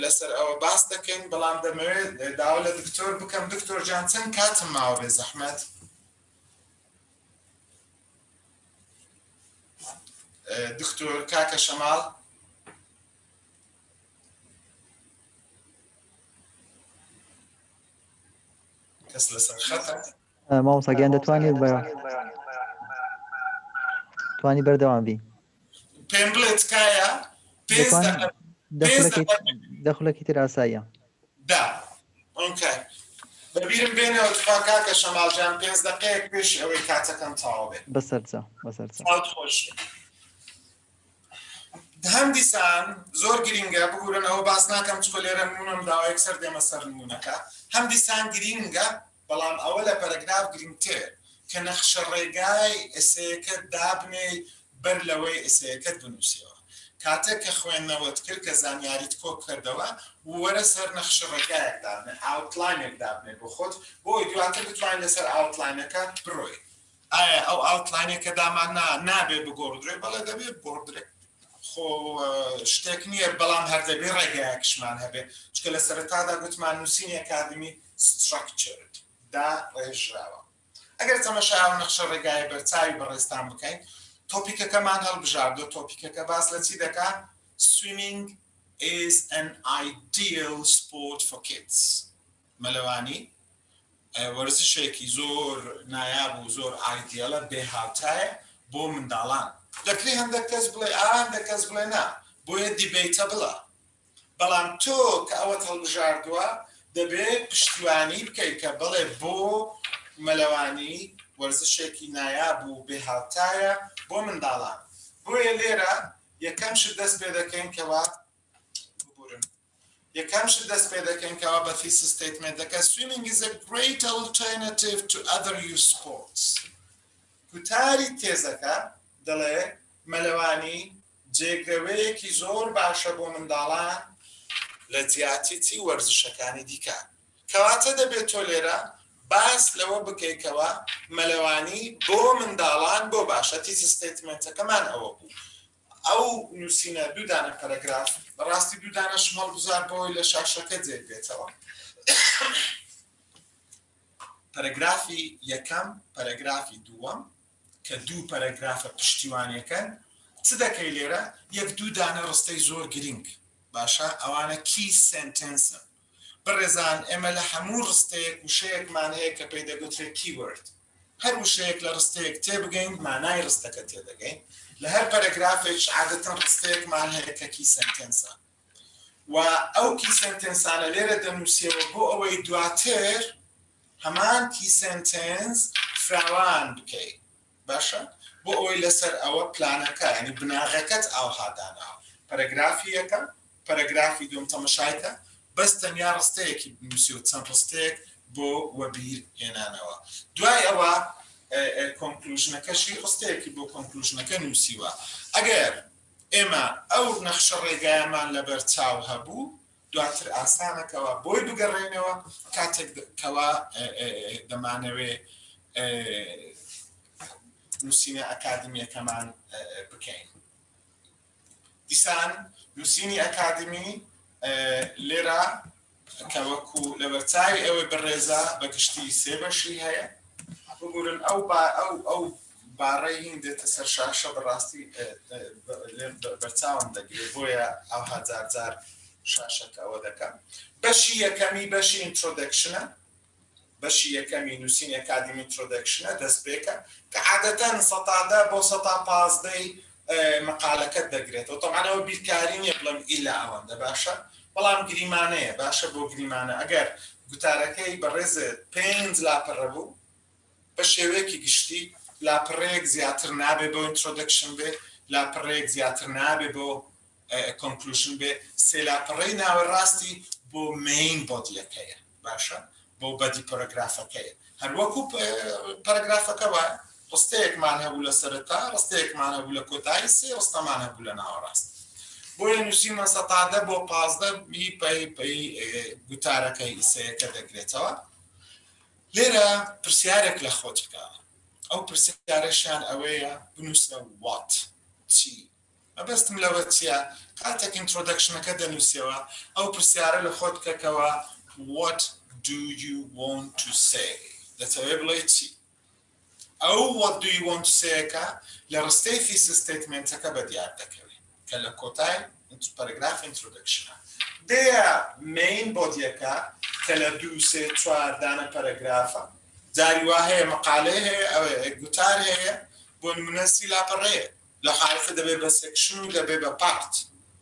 لەسەر ئەوە باس دەکەین بەڵام دەمەوێت داوا لە دکتۆر بکەم دکتۆر جان چەند کاتم ماوە بێ زەحمەت دکتۆر کاکە شەماڵ کەس لەسەر خەتە مامۆستا گیان دەتوانێت توانی بەردەوام بی پێم بڵێ تکایە دەخولەکی تر ئاساییە دا ئۆکەی بەبیرم بێنەوە تخوا کاکە شەماڵجان 5 دقەیەک پێش ئەوەی کاتەکەم تەواو بێت بەسەرچە خۆش هەم دیسان زۆر گرینگە بگورن ئەوە باس ناکەم چکۆ لێرە نمونەم داوا یەکسەر دێمە سەر نمونەکە هەم دیسان گرینگە بەڵام ئەوە لە پەرەگراف گرنگتر کە نەخشە ڕێگای ئێسەیەکەت دابنێ بەر لەوەی ئێسەیەکەت بنووسیەوە کاتێک کە خوێندنەوەت کرد کە زانیاریت کۆ کردەوە وەرە سەر نەخشە ڕێگایەک دابنێ ئاوتلاینێک دابنێ بۆ خۆت بۆی دواتر بتوانین لەسەر ئاوتلاینەکە بڕۆی ئایا ئەو ئاوتلاینێکە دامان نابێ بگۆڕدرێ بەڵێ دەبێت بۆڕدرێ خۆ شتێک نییە بەڵام هەر دەبێ ڕێگایەکشمان هەبێ چکە لە سەرەتادا گوتمان نووسینی ئەکادمی structured دا ڕێژراوە ئەگەر تەمەشای نەخشە ڕێگای بەرچاوی بەڕێستان بکەین تۆپیکەکەمان هەڵبژاردۆ تۆپیکەکە باس لە چی دەکات swimming is an ideal sport for kids مەلەوانی وەرزشێکی زۆر نایاب و زۆر ئایدیەڵە بێهاوتایە بۆ منداڵان دەکری هەندێک کەس بڵێ هەندێک کەس بڵێ نا بۆیە دیبیتە بڵە بەڵام تۆ کە ئەوەت هەڵبژاردووە دەبێت پشتیوانی بکەیت کە بڵێ بۆ مەلەوانی وەرزشێکی نایاب و بێهاوتایە بۆ منداڵان بۆیە لێرە یەکەم شت دەست پێ دەکەین کەوا ببورن یەکەم شت دەست پێ دەکەین کەوا بە thesis statement-ەکە swimming is a great alternative to other youth sports گوتاری تێزەکە دەڵێ مەلەوانی جێگرەوەیەکی زۆر باشە بۆ منداڵان لە جیاتیتی وەرزشەکانی دیکە کەواتە دەبێت تۆ لێرە باس لەوە بکەیتەوە مەلەوانی بۆ منداڵان بۆ باشە thesis statement-ەکەمان ئەوە بوو ئەو نووسینە دوودانە پەرەگراف بەڕاستی دوودانە شمەڵ بزار بۆی لە شاشەکە جێ بێتەوە پەرەگرافی یەکەم پەرەگرافی دووەم کە دوو پەرەگرافە پشتیوانیەکەن چ دەکەی لێرە یەک دوو دانە ڕستەی زۆر گرنگ باشە ئەوانە کی سنتنسن بەڕێزان ئێمە لە هەموو ڕستەیەک وشەیەکمان هەیە کە پێی دەگوترێت کیورد هەر وشەیەک لە ڕستەیەک تێبگەین مانای ڕستەکە تێدەگەین لە هەر پەرەگرافێک عادەتەن ڕستەیەکمان هەیە کە کی سنتنسە و ئەو کی سنتنسانە لێرە دەنووسیەوە بۆ ئەوەی دواتر هەمان کی سنتنس فراوان بکەیت باشە بۆ ئەوەی لەسەر ئەوە پلانەکە ینی بناغەکەت ئاوها داناوە پەرەگرافی یەکەم پەرەگرافی دوم تەمەشایکە بەس تەنیا ڕستەیەکی بنووسی و چەند ڕستەیەک بۆ وەبیر هێنانەوە دوای ئەوە کۆنکلوژنەکەشی ڕستەیەکی بۆ کۆنکلوژنەکە نووسیوە ئەگەر ئێمە ئەو نەخشە ڕێگایەمان لەبەر چاو هەبوو دواتر ئاسانەکەوە بۆی بگەڕێنەوە کاتێک کەوا دەمانەوێ نووسینە ئەکادمیەکەمان بکەین دیسان نووسینی ئەکادمی لێرە کە وەکو لە بەرچاوی ئەوەی بەڕێزە بەگشتی سێ بەشی هەیە بگورن ئەو باڕەی هین دێتە سەر شاشە بەڕاستی بەرچاوم دەگرێت بۆیە ئەو هەزار جار شاشەکە ئەوە دەکەم بەشی یەکەمی بەشی ئینترۆدەکشنە بەشی یەکەمی نووسینی ئەکادمی ئینترۆدەکشنە دەست پێکە کە عادەتەن ١٠ بۆ ١٥ مقالەکەت دەگرێتەوە تەمانەوە بیرکاری نیە بڵێم ئیلا ئەوەندە باشە بەڵام گریمانەیە باشە بۆ گریمانە ئەگەر گوتارەکەی بەڕێزت 5 لاپەڕە بوو بە شێوەیەکی گشتی لاپەڕەیەک زیاتر نابێ بۆ ئینترۆدەکشن بێ لاپەڕەیەک زیاتر نابێ بۆ کۆنکلوژن بێ سێ لاپەڕەی ناوەڕاستی بۆ مین بۆدیەکەیە باشە بۆ بەدی پەرەگرافەکەیە هەروەکو پەرەگرافەکە وایە ڕستەیەکمان هەبوو لە سەرەتا ڕستەیەکمان هەبوو لە کۆتایی سێ ڕستەمان هەبوو لە ناوەڕاست بۆیە نووسینمە ١٠ بۆ 15 پەی گوتارەکەی ئیسەیەکە دەگرێتەوە لێرە پرسیارێک لە خۆت بکە ئەو پرسیارەشیان ئەوەیە بنووسە وات چی مەبەستم لەوە چییە کاتێک ئینترۆدەکشنەکە دەنووسیەوە ئەو پرسیارە لە خۆت بکەکەوە what do you want to say دەتەوێت بڵێ چی ئەو what do you want to say-کە لە ڕستەی thesis statement-ەکە بەدیار دەکەوێت کە لە کۆتای پەرەگراف ئینترۆدەکشنە دەیە مین بۆدیەکە کە لە 2 3 4 دانە پەرەگرافە جاری وا هەیە مەقالەی هەیە گوتار هەیە بۆ نمونەسی لاپەڕەیە لە حالفە دەبێت بە سێکشن و دەبێت بە پارت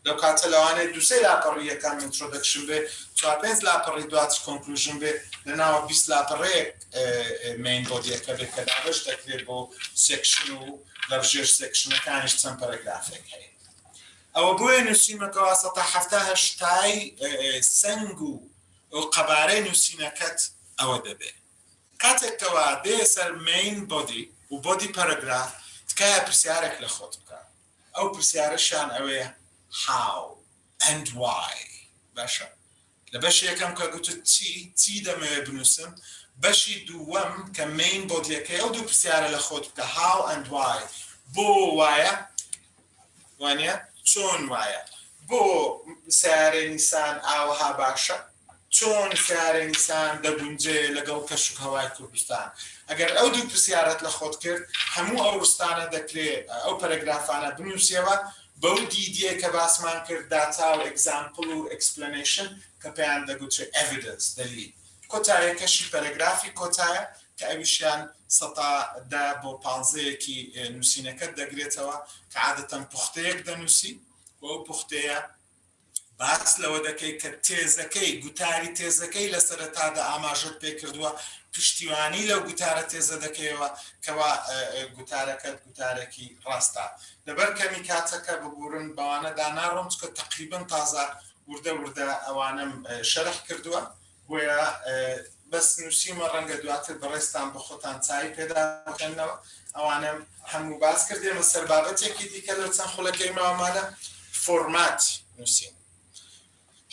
لەو کاتە لەوانەیە 2 3 لاپەڕی یەکەم ئینترۆدەکشن بێ 4 5 لاپەڕی دواتر کۆنکلوژن بێ لەناوە 20 لاپەڕەیەک مین بۆدیەکە بێت کە دابش دەکرێت بۆ سێکشن و لەژێر سێکشنەکانیش چەند پەرەگرافێک هەیە ئەوە بۆیە نووسینمەکەەوە ١٧ تای سنگ و قەبارەی نووسینەکەت ئەوە دەبێت کاتێکەوە دێ سەر مین بۆدی و بۆدی پەرەگراف تکایە پرسیارێک لە خۆت بکە ئەو پرسیارەشان ئەوەیە how and why باشە لە بەشی یەکەم کە گوتت چی دەمەوێت بنووسم بەشی دووەم کە مین بۆدیەکەی ئەو دوو پرسیارە لە خۆت بکە how and why بۆ وایە وانە چۆن وایە بۆ سیارەی نیسان ئاوەها باشە چۆن سیارەی نیسان دەگونجێ لەگەڵ کەشک هەوای کوردستان ئەگەر ئەو دوو پرسیارەت لە خۆت کرد هەموو ئەو ڕستانە دەکرێت ئەو پەرەگرافانە بنووسیەوە بەو دیدیە کە باسمان کرد داتا و ئەگزامپڵ و ئەکسپلەنیشن کە پێیان دەگوترێت ئەڤیدنس دەلیل کۆتایەکەشی پەرەگرافی کۆتایە کە ئەویشیان ١٠ بۆ 15یەکی نووسینەکەت دەگرێتەوە کە عادەتەن پوختەیەک دەنووسی و ئەو پوختەیە باس لەوە دەکەی کە تێزەکەی گوتاری تێزەکەی لە سەرەتادا ئاماژەت پێ کردووە پشتیوانی لەو گوتارە تێزە دەکەیەوە کەوا گوتارەکەت گوتارێکی ڕاستە لەبەر کەمی کاتەکە ببورن بەوانەدا ناڕۆم چکە تەقریبن تازە وردە ئەوانم شەرح کردووە بۆیە بەس نووسیمە ڕەنگە دواتر بەڕێستان بە خۆتان چای پێدا بکەنەوە ئەوانم هەموو باس کردێمە سەر بابەتێکی دیکە لەو چەند خولەکەی ماوەمانە فۆرمات نووسین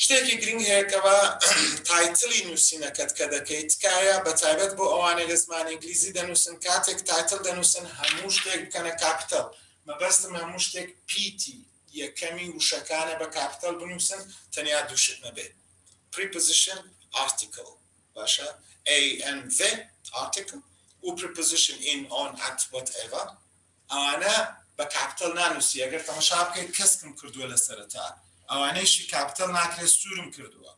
شتێکی گرنگ هەیەکەوە تایتڵی نووسینەکەت کە دەکەیت تکایە بە تایبەت بۆ ئەوانەی لە زمانی ئینگلیزی دەنووسن کاتێک تایتڵ دەنووسن هەموو شتێک بکەنە کاپیتەڵ مەبەستم هەموو شتێک پیتی یەکەمی وشەکانە بە کاپیتەڵ بنووسن تەنیا دوو شت نەبێت preposition article باشە and the article و preposition in on at whatever ئەوانە بە کاپیتەڵ نانووسی ئەگەر تەماشا بکەیت کەسکم کردووە لە سەرەتا ئەوانەیشی کاپیتەڵ ناکرێت سوورم کردووە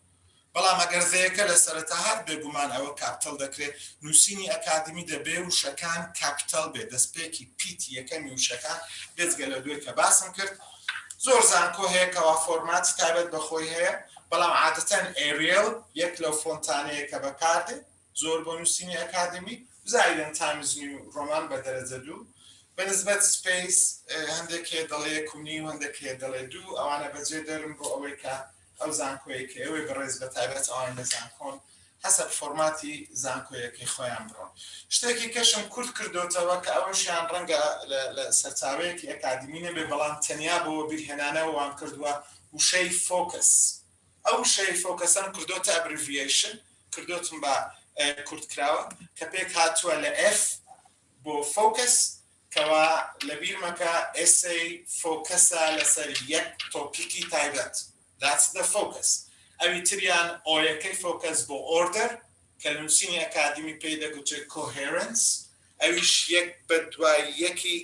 بەڵام ئەگەر زەیەکە لە سەرەتا هات بێگومان ئەوە کاپیتەڵ دەکرێت نووسینی ئەکادمی دەبێ وشەکان کاپیتەڵ بێت دەستپێکی پیتی یەکەمی وشەکان بێجگە لە دوێ کە باسم کرد زۆر زانکۆ هەیە کەوا فۆرماتی تایبەت بەخۆی هەیە بەڵام عادەتەن ئێریێل یەک لەو فۆنتانەیە کە بەکاردێت زۆر بۆ نووسینی ئەکادمی زایدن تایمز نیو ڕۆمان بە دەرەجە دوو بەنسبەت سپیس هەندێکێ دەڵێ یەکومنی و هەندێکێ دەڵێ دوو ئەوانە بەجێ دەرم بۆ ئەوەی کە ئەو زانکۆیە کە ئەوەی بەڕێز بە تایبەت ئەوان لە زانکۆن حەسەب فۆرماتی زانکۆیەکەی خۆیان بڕۆن شتێکی کەشم کورت کردوتەوە کە ئەوەشیان ڕەنگە لە سەرچاوەیەکی ئەکادمی نەبێ بەڵام تەنیا بۆ بیرهێنانەوە وان کردووە وشەی فۆکس ئەو وشەی فۆکەسەم کردوتە ئەبریڤیشن کردوتم بە کورتکراوە کە پێک هاتووە لە F بۆ فۆکس کەوا لە بیرمەکە ئێسەی فۆکەسە لەسەر یەک تۆپیکی تایبەت that's the focus ئەوی تریان ئۆیەکەی فۆکەس بۆ ئۆردەر کە لە نووسینی ئەکادمی پێی دەگوترێت کۆهێرنس ئەویش یەک بە دوای یەکی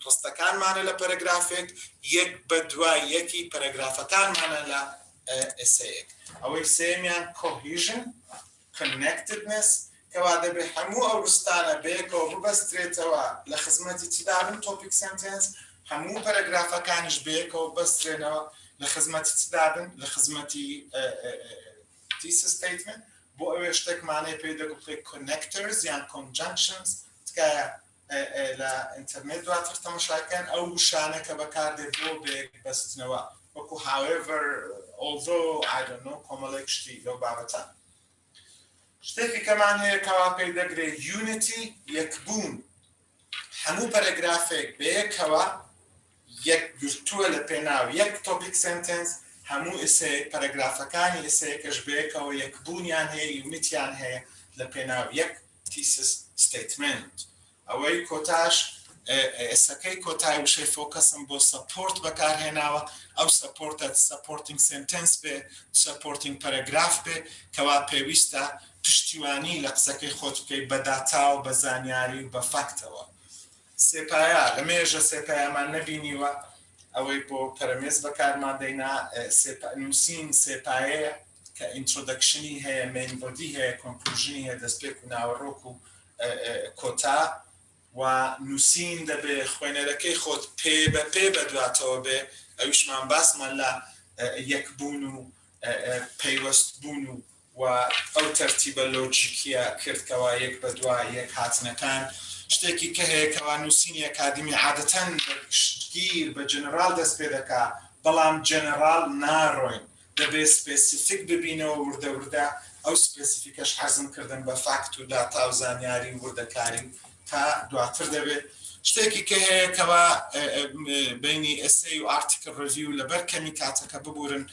ڕستەکانمانە لە پەرەگرافێک یەک بە دوای یەکی پەرەگرافەکانمانە لە ئێسەیەک ئەوەی سێمیان کۆهیژن connectedness کەوا دەبێت هەموو ئەو ڕستانە بەیەکەوە ببەسترێتەوە لە خزمەتی چدابن تۆپیک سنتنس هەموو پەرەگرافەکانیش بەیەکەوە ببەسترێنەوە لە خزمەتی چدابن لە خزمەتی thesis statement بۆ ئەوێ شتێکمانەیە پێی دەگوترێت connectors یان conjunctions تکایە لە ئینتەرنێت دواتر تەماشاکەن ئەو وشانە کە بەکاردێت بۆ بێک بەستنەوە وەکو however although I don't know کۆمەڵێک شتی لەو بابەتە شتێکی کەمان هەیە کەوا پێی دەگرێت unity یەکبوون هەموو پەرەگرافێک بەیەکەوە یەک گرتووە لە پێناو یەک تۆپیک سنتنس هەموو ئێسەیەک پەرەگرافەکانی ئێسەیەکەش بەیەکەوە یەکبوونیان هەیە یونیتیان هەیە لە پێناو یەک thesis statement ئەوەی کۆتاش ئێسەکەی کۆتای وشەی فۆکەسم بۆ سەپۆرت بەکارهێناوە ئەو سەپۆرتە سەپۆرتینگ سنتنس بێ سەپۆرتینگ پەرەگراف بێ کەوا پێویستە پشتیوانی لە قسەکەی خۆت بکەی بە داتا و بە زانیاری و بە فاکتەوە سێپایە لە مێژە سێپایەمان نەبینیوە ئەوەی بۆ پەرەمێز بەکارمان دەینا نووسین سێپایەیە کە ئینترۆدەکشنی هەیە مین بۆدی هەیە کۆنکلوژنی هەیە دەستپێک و ناوەڕۆک و کۆتا و نووسین دەبێ خوێنەرەکەی خۆت پێ بە پێ بەدواتەوە بێ ئەویشمان باسمان لە یەکبوون و پەیوەستبوون و ئەو تەرتیبە لۆجیکیە کردکەوە یەک بە دوای یەک هاتنەکان شتێکی کە هەیە کەوا نووسینی ئەکادمی عادەتەن گیر بە جەنەرال دەست پێ دەکا بەڵام جەنەرال ناڕۆین دەبێت سپێسیفیک ببینەوە وردە وردە ئەو سپێسیفیکەش حەزم کردن بە فاکت و داتا و زانیاری وردەکاری تا دواتر دەبێت شتێکی کە هەیە کەوا بینی ئێسەی و ئارتیکل ڕڤیو لەبەر کەمی کاتەکە ببورن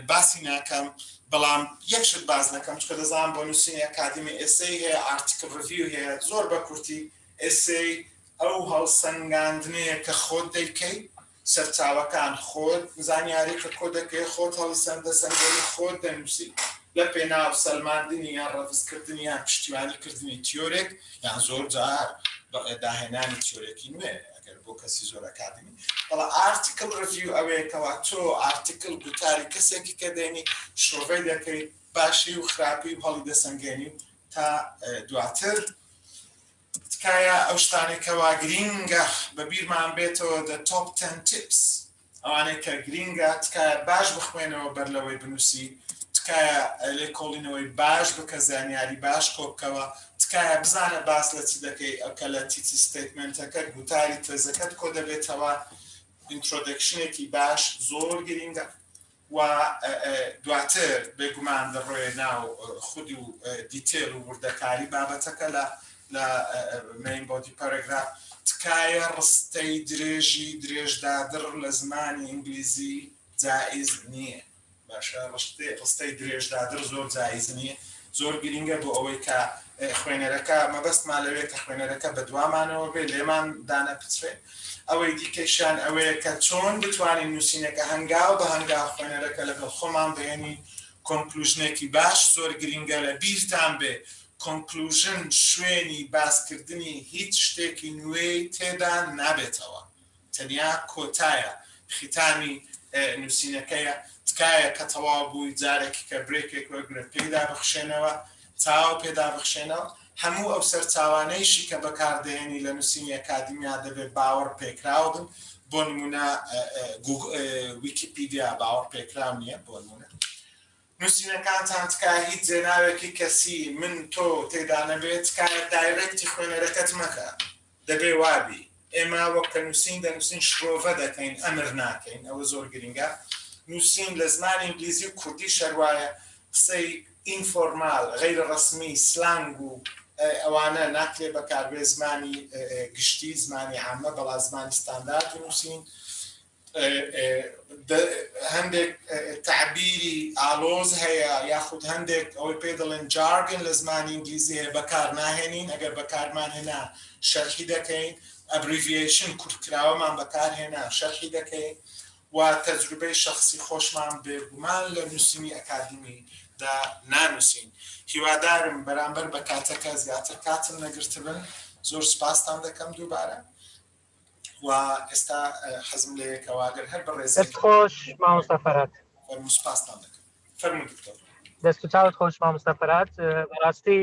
باسی ناکەم بەڵام یەکشت باز نەکەم چکە دەزانم بۆ نووسینی ئەکادمی ئێسەی هەیە ئارتیکل ڕڤیو هەیە زۆر بە کورتی ئێسەی ئەو هەڵسەنگاندنەیە کە خۆت دەیکەی سەرچاوەکان خۆت زانیاری کە کۆ دەکەی خۆت هەڵسەندە سەنگەری خۆت دەنووسی لە پێناو سەلماندنی یان ڕەفزکردنی یان پشتیوانیکردنی تیۆرێک یان زۆر جار داهێنانی تیۆرێکی نوێ ئەگەر بۆ کەسی زۆر ئەکادمی بەڵام ئارتیکل ڕڤیو ئەوەیە کەوا تۆ ئارتیکل گوتاری کەسێکی کە دێنی شۆڤەی دەکەی باشی و خراپی و هەڵی دەسەنگێنی تا دواتر تکایە ئەو شتانێکەوە گرینگە بە بیرمان بێتەوە the top 10 tips ئەوانەی کە گرینگە تکایە باش بخوێنەوە بەر لەوەی بنووسی تکایە لێ کۆڵینەوەی باش بکە زانیاری باش کۆبکەوە تکایە بزانە باس لە چی دەکەی ئەوکە لە تیتی ستیتمنتەکە گوتاری تێزەکەت کۆ دەبێتەوە ئینترۆدەکشنێکی باش زۆر گرینگە و دواتر بێگومان دەڕۆیە ناو خودی و دیتێل و وردەکاری بابەتەکە لە مین بۆدی پەرەگراف تکایە ڕستەی درێژی درێژدادر لە زمانی ئینگلیزی جائز نییە باشە ڕستەی درێژدادر زۆر جائز نییە زۆر گرینگە بۆ ئەوەی کە خوێنەرەکە مەبەستمان لەوێت کە خوێنەرەکە بە دوامانەوە بێ لێمان دانە پچرێت ئەوەی دیکەشان ئەوەیە کە چۆن بتوانین نووسینەکە هەنگاو بە هەنگاو خوێنەرەکە لەگەڵ خۆمان بهێنی کۆنکلوژنێکی باش زۆر گرینگە لە بیرتان بێ کۆنکلوژن شوێنی باسکردنی هیچ شتێکی نوێی تێدا نابێتەوە تەنیا کۆتایە ختامی نووسینەکەیە تکایە کە تەواو بووی جارێکی کە برێکێک وەرگرێت پێدا بخشێنەوە تاوا پێدا بخشێنەوە هەموو ئەو سەرچاوانەیشی کە بەکاردێنی لە نووسینی ئەکادیمیا دەبێت باوەڕ پێکراو بن بۆ نمونە ویکیپیدیا باوەڕ پێکراو نییە بۆ نمونە نووسینەکانتان تکایە هیچ جێناوێکی کەسی من تۆ تێدا نەبێت تکایە دایرەکتی خوێنەرەکەت مەکە دەبێ وابی ئێمە وەک کە نووسین دەنووسین شرۆڤە دەکەین ئەمر ناکەین ئەوە زۆر گرنگە نووسین لە زمانی ئینگلیزی و کوردی شەروایە قسەی ئینفۆرمال غەیرە ڕەسمی سلانگ و ئەوانە ناکرێ بەکاربێ زمانی گشتی زمانی عامە بەڵا زمانی ستاندارد نووسین هەندێک تعبیری ئالۆز هەیە یاخود هەندێک ئەوەی پێ دەڵێن جارگن لە زمانی ئینگلیزی هەیە بەکار ناهێنین ئەگەر بەکارمان هێنا شەرحی دەکەین ئەبریڤیشن کورتکراوەمان بەکارهێنا شەرحی دەکەین و تەجروبەی شخصی خۆشمان بێگومان لە نووسینی ئەکادیمیدا نانووسین هیوادارم بەرامبەر بە کاتەکە زیاتر کاتم نەگرتبن زۆر سپاستان دەکەم دووبارە و ئێستا حەزم لە یەکەواگەر هەر بەڕێزی دەست خۆش مامۆستا فەرهاد فەرموو سپاستان دەکەم فەرموو دکتۆر دەست و چاوت خۆش مامۆستا فەرهاد بەڕاستی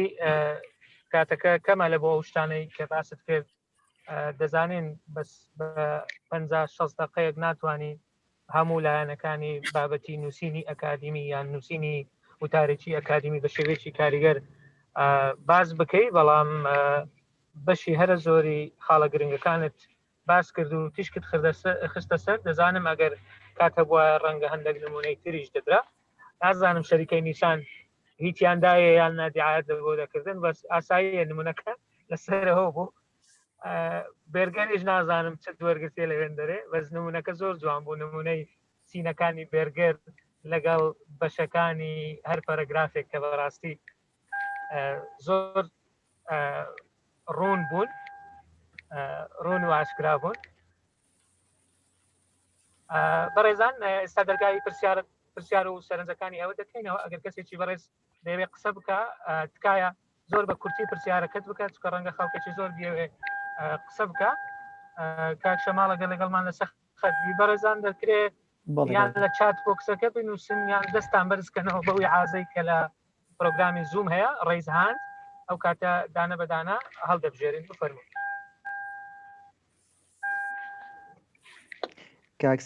کاتەکە کەمە لە بۆ ئەو شتانەی کە باست کرد دەزانین بەس بە 50-60 دقەیەک ناتوانین هەموو لایەنەکانی بابەتی نووسینی ئەکادیمی یان نووسینی وتارێکی ئەکادیمی بە شێوەیەکی کاریگەر باز بکەی بەڵام بەشی هەرە زۆری خاڵە گرنگەکانت باس کرد و تیشکت خستە سەر دەزانم ئەگەر کاتە بووە ڕەنگە هەندێک نمونەی تریش دەدرا نازانم شەریکەی نیسان هیچیاندایە یان نادیعایەت لە بۆ دەکردن بەس ئاساییە نمونەکە لەسەرەوە بوو بێرگەریش نازانم چ وەرگرتێ لە وێندەرێ بەس نمونەکە زۆر جوان بوو نمونەی سینەکانی بێرگەر لەگەڵ بەشەکانی هەر پەرەگرافێک کە بەڕاستی زۆر ڕوون بوون ڕوون و ئاشکرا بوون بەڕێزان ئێستا دەرگای پرسیار و سەرنجەکانی ئەوە دەکەینەوە ئەگەر کەسێکی بەڕێز دەیەوێت قسە بکە تکایە زۆر بە کورتی پرسیارەکەت بکە چکە ڕەنگە خەڵکێکی زۆر بێوێ قسە بکە کاک شەماڵ ئەگەر لەگەڵمان لەسەر خەتبی بەڕێزان دەکرێت یان لە چات بۆکسەکە بنووسن یان دەستان بەرزکەنەوە بەوەی عازەی کە لە پرۆگرامی زوم هەیە ڕێیز هاند ئەو کاتە دانە بەدانە هەڵدەبژێرین بفەرموو کاک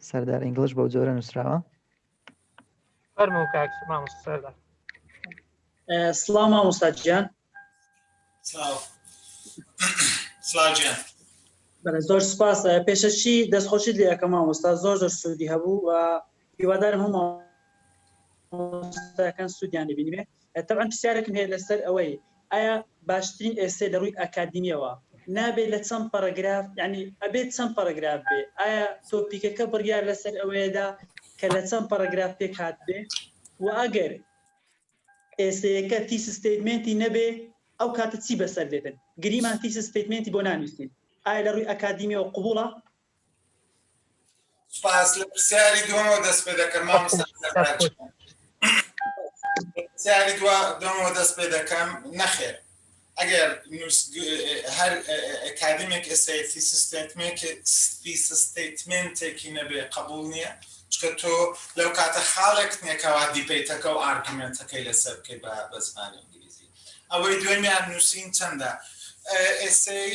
سەردار ئینگلیش بەو جۆرە نووسراوە فەرموو کاک مامۆستا سەردار سڵاو مامۆستا گیان سڵاو گیان زۆر سپاس پێشەچی دەستخۆشیت لێ یەکەم مامۆستا زۆر سوودی هەبوو و هیوادارم هەموو مامۆستایەکان سوودیان لێبینی بێ تەبعاً پرسیارێکم هەیە لەسەر ئەوەی ئایا باشترین ئێسێ لە ڕووی ئەکادیمیەوە نابێت لە چەند پەرەگراف یعنی ئەبێت چەند پەرەگراف بێ ئایا تۆپیکەکە بڕیار لەسەر ئەوەیەدا کە لە چەند پەرەگراف پێک هات بێ و ئەگەر ئێسەیەکە تیس ستیتمنتی نەبێ ئەو کاتە چی بەسەر دێتن گریمان تیس ستیتمنتی بۆ نانووسین ئایا لە ڕووی ئەکادیمیەوە قبوڵە سپاس لە پرسیاری دووەمەوە دەست پێ دەکەم مامۆستا پرسیاری دووەمەوە دەست پێ دەکەم نەخێر ئەگەر هەر ئەکادیمێک ئێسەیەتی ستیتمنتێکی نەبێ قبول نییە چکە تۆ لەو کاتە خاڵێکت نێکەوە دیبیتەکە و ئارگومنتەکەی لەسەر بکەی بە زمانی ئینگلیزی ئەوەی دوێمیان نووسین چەندە ئێسەی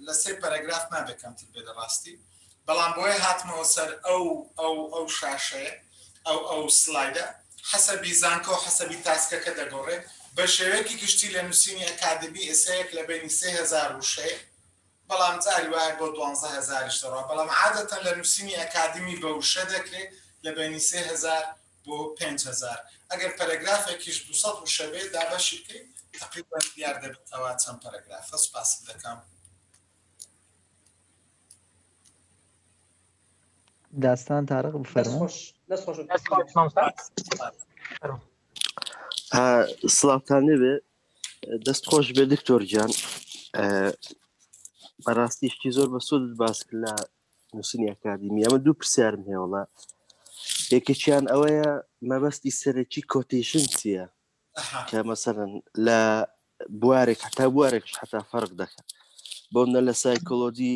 لە سێ پەرەگراف نابێت کەمتر بێ لە ڕاستی بەڵام بۆیە هاتمەوە سەر ئەو شاشەیە ئەو سلایدە حەسەبی زانکۆ و حەسەبی تاسکەکە دەگۆڕێت بە شێوەیەکی گشتی لە نووسینی ئەکادمی ئێسەیەک لە بینی 3000 وشەیە بەڵام جاری وایە بۆ 12000 دەڕوا بەڵام عادەتەن لە نووسینی ئەکادمی بە وشە دەکرێت لە بینی 3000 بۆ 5000 ئەگەر پەرەگرافێکیش 200 وشە بێت دابەشی بکەیت تقریبا دیار دەبێتەوە چەند پەرەگرافە سپاس دەکەم داستان تارق بفەرموو سڵاوتان نەبێ دەست خۆش بێ دکتۆر گیان بەڕاستی شتی زۆر بە سۆدت باس کرد لە نووسینی ئەکادیمی ئەمە دوو پرسیارم هەیە وڵا یەکێکیان ئەوەیە مەبەستی سەرەکی کۆتیشن چییە کە مەسەرەن لە بوارێک حتا بوارێکش حتا فەرق دەکات بۆمە لە سایکۆلۆجی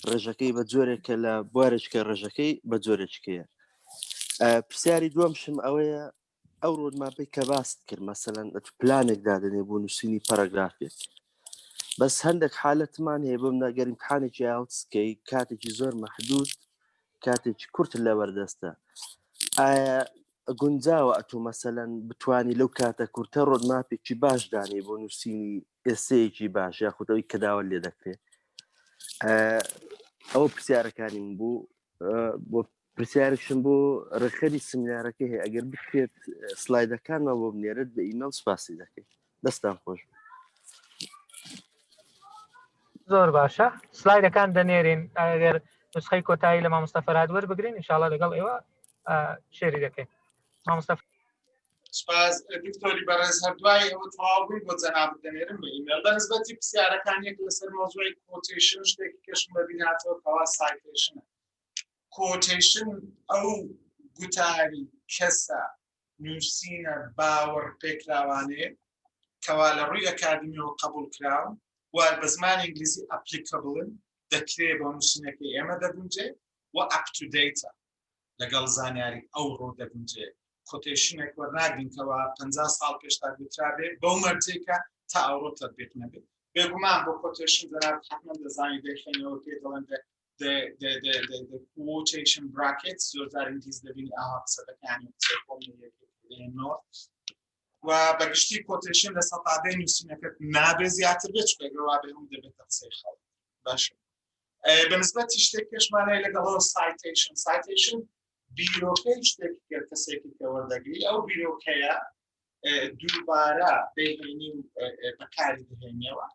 ڕێژەکەی بە جۆرێکە لە بوارێککە ڕێژەکەی بە جۆرێککەیە پرسیاری دووەمشم ئەوەیە ئەو ڕۆدماپەی کە باست کرد مەسەلەن پلانێک دادنێ بۆ نووسینی پەرەگرافێک بەس هەندێک حالەتمان هەیە بۆم ناگەر امتحانێکی ئاوتسکەی کاتێکی زۆر مەحدود کاتێکی کورت لە بەردەستە ئایا گونجاوە ئەتۆ مەسەلەن بتوانی لەو کاتە کورتە ڕۆدماپێکی باش دانێ بۆ نووسینی ئێسەیەکی باش یاخودەوەی کە داوە لێ دەکرێت ئەوە پرسیارەکانیم بوو بۆ پرسیارشم بۆ ڕێکخەری سمینارەکە هەیە ئەگەر بکرێت سلایدەکانمە بۆ بنێرێت بە ئیمەیل سپاسی دەکەیت دەستان خۆش زۆر باشە سلایدەکان دەنێرین ئەگەر نسخەی کۆتایی لە مامۆستا فەرهاد وەربگرین ئینشاڵڵا لەگەڵ ئێوە شێری دەکەین مامۆستا سپاس دکتۆری بەڕێز هەردوای ئەوە تەواو بووین بۆ جەنابەت دەنێرم بە ئیمێل بەنسبەتی پرسیارەکانێک لەسەر مۆزوعی کۆتیشن شتێکی کەشم بەبین هاتەوە کەوا سایتیشنە کۆتیشن ئەو گوتاری کەسە نووسینە باوەڕ پێکراوانەیە کەوا لە ڕووی ئەکادمیەوە قبول کراون و بە زمانی ئینگلیزی ئەپلیکەبڵن دەکرێت بۆ نووسینەکەی ئێمە دەگونجێ و ئەپ تو دیتە لەگەڵ زانیاری ئەوڕۆ دەگونجێ کۆتیشنێک وەرناگرینکەوە 50 ساڵ پێشتا گوترابێ بەو مەرجێکە تا ئەوڕۆ تەطبیق نەبێت بێگومان بۆ کۆتیشن جەنابەت حتمەن دەزانی دەیخێنەوە پێ دەڵێن the quotation brackets زۆرجار ئینگلیز دەبینی ئاوا قسەکانی قسەی کۆمیەکەێنەوە و بەگشتی کۆتیشن لە سەتادەی نووسینەکەت نابێ زیاتر بێت چکە ئەگەروا بێ هەموو دەبێتە قسەی خەڵک باشە بەنسبەتی شتێک پێشمانەیە لەگەڵەوە سایتیشن بیرۆکەی شتێکی کرد کەسێکی کە وەردەگری ئەو بیرۆکەیە دووبارە دەیهێنی و بەکاری دەهێنیەوە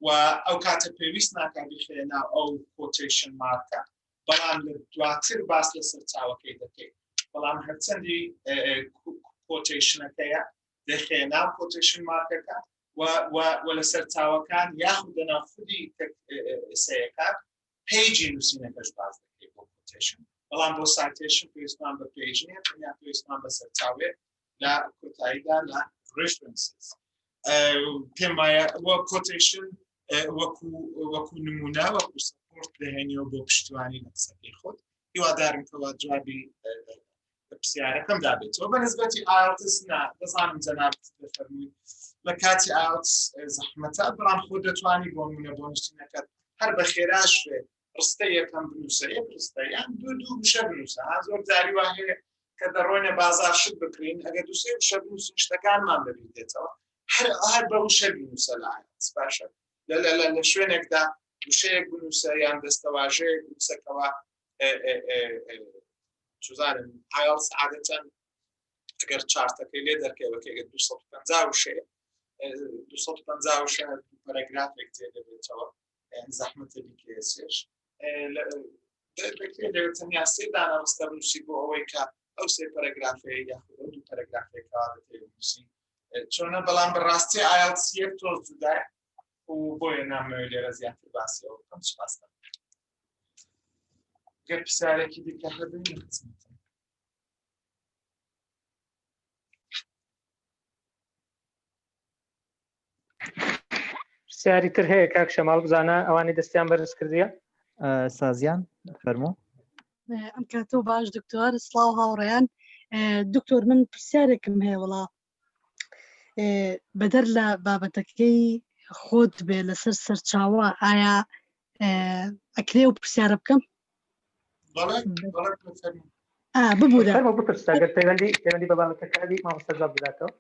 و ئەو کاتە پێویست ناکات بخێنە ئەو کۆتیشن مارکە بەڵام لە دواتر باس لە سەرچاوەکەی دەکەیت بەڵام هەرچەندی کۆتیشنەکەیە دەخێنا کۆتیشن مارکەکە و لە سەرچاوەکان یاخود لەناوخودی ئێسەیەکان پیجی نووسینەکەش باز دەکەیت بۆ کۆتیشن بەڵام بۆ سایتیشن پێویستمان بە پیج نیە تەنیا پێویستمان بە سەرچاوێ لە کۆتاییدا لە ریفرنسز پێم وایە وە کۆتیشن وەکو نمونە وەکو سەپۆرت دەهێنیەوە بۆ پشتیوانی لە قسەکەی خۆت هیوادارم کەوا جوابی پرسیارەکەم دابێتەوە بەنسبەتی ئایڵتس نا دەزانم جەنابەت دەفەرمووی لە کاتی ئایڵتس زەحمەتە بەڵام خۆ دەتوانی بۆ نمونە بۆ نووسینەکەت هەر بە خێراش ڕستە یەکەم بنووسە یەک ڕستە یان دوو بشە بنووسە زۆر جاری وا هەیە کە دەڕۆینە بازار شت بکرین ئەگەر دوو سێ وشە بنووسین شتەکانمان بەبیر دێتەوە هەر بە وشە بنووسە لە ئایڵتس باشە لە شوێنێکدا وشەیەک بنووسە یان دەستەواژەیەک بنووسەکەوە چزانم ئایڵتس عادەتەن ئەگەر چارتەکەی لێ دەرکەوەکەگە 250 وشەیە 250 وشە پەرەگرافێک جێ دەبێتەوە زەحمەتە بیکێسێش دەکرێت تەنیا سێ دانە ڕستە بنووسی بۆ ئەوەی کە ئەو سێ پەرەگرافەیە یاخود ئەو دوو پەرەگرافێکەوە دەتێت بنووسی چۆنە بەڵام بەڕاستی ئایڵتس یەک تۆز جودایە و بۆیە نامەوێت لێرە زیاتر باسیەوە بکەم سوپاس دەکەم گەر پرسیارێکی دیکە هەبێت خزمەتتان پرسیاری تر هەیە کاک شەماڵ بزانە ئەوانی دەستیان بەرز کردیە سازیان فەرموو ئەم کاتۆ باش دکتۆر سڵاو هاوڕێیان دکتۆر من پرسیارێکم هەیە وڵا بەدەر لە بابەتەکەی خۆت بێ لەسەر سەرچاوە ئایا ئەکرێ و پرسیارە بکەم ببوورە بپرسەگەر پەیوەندی بە بابەتەکانی مامۆستا جواب بداتەوە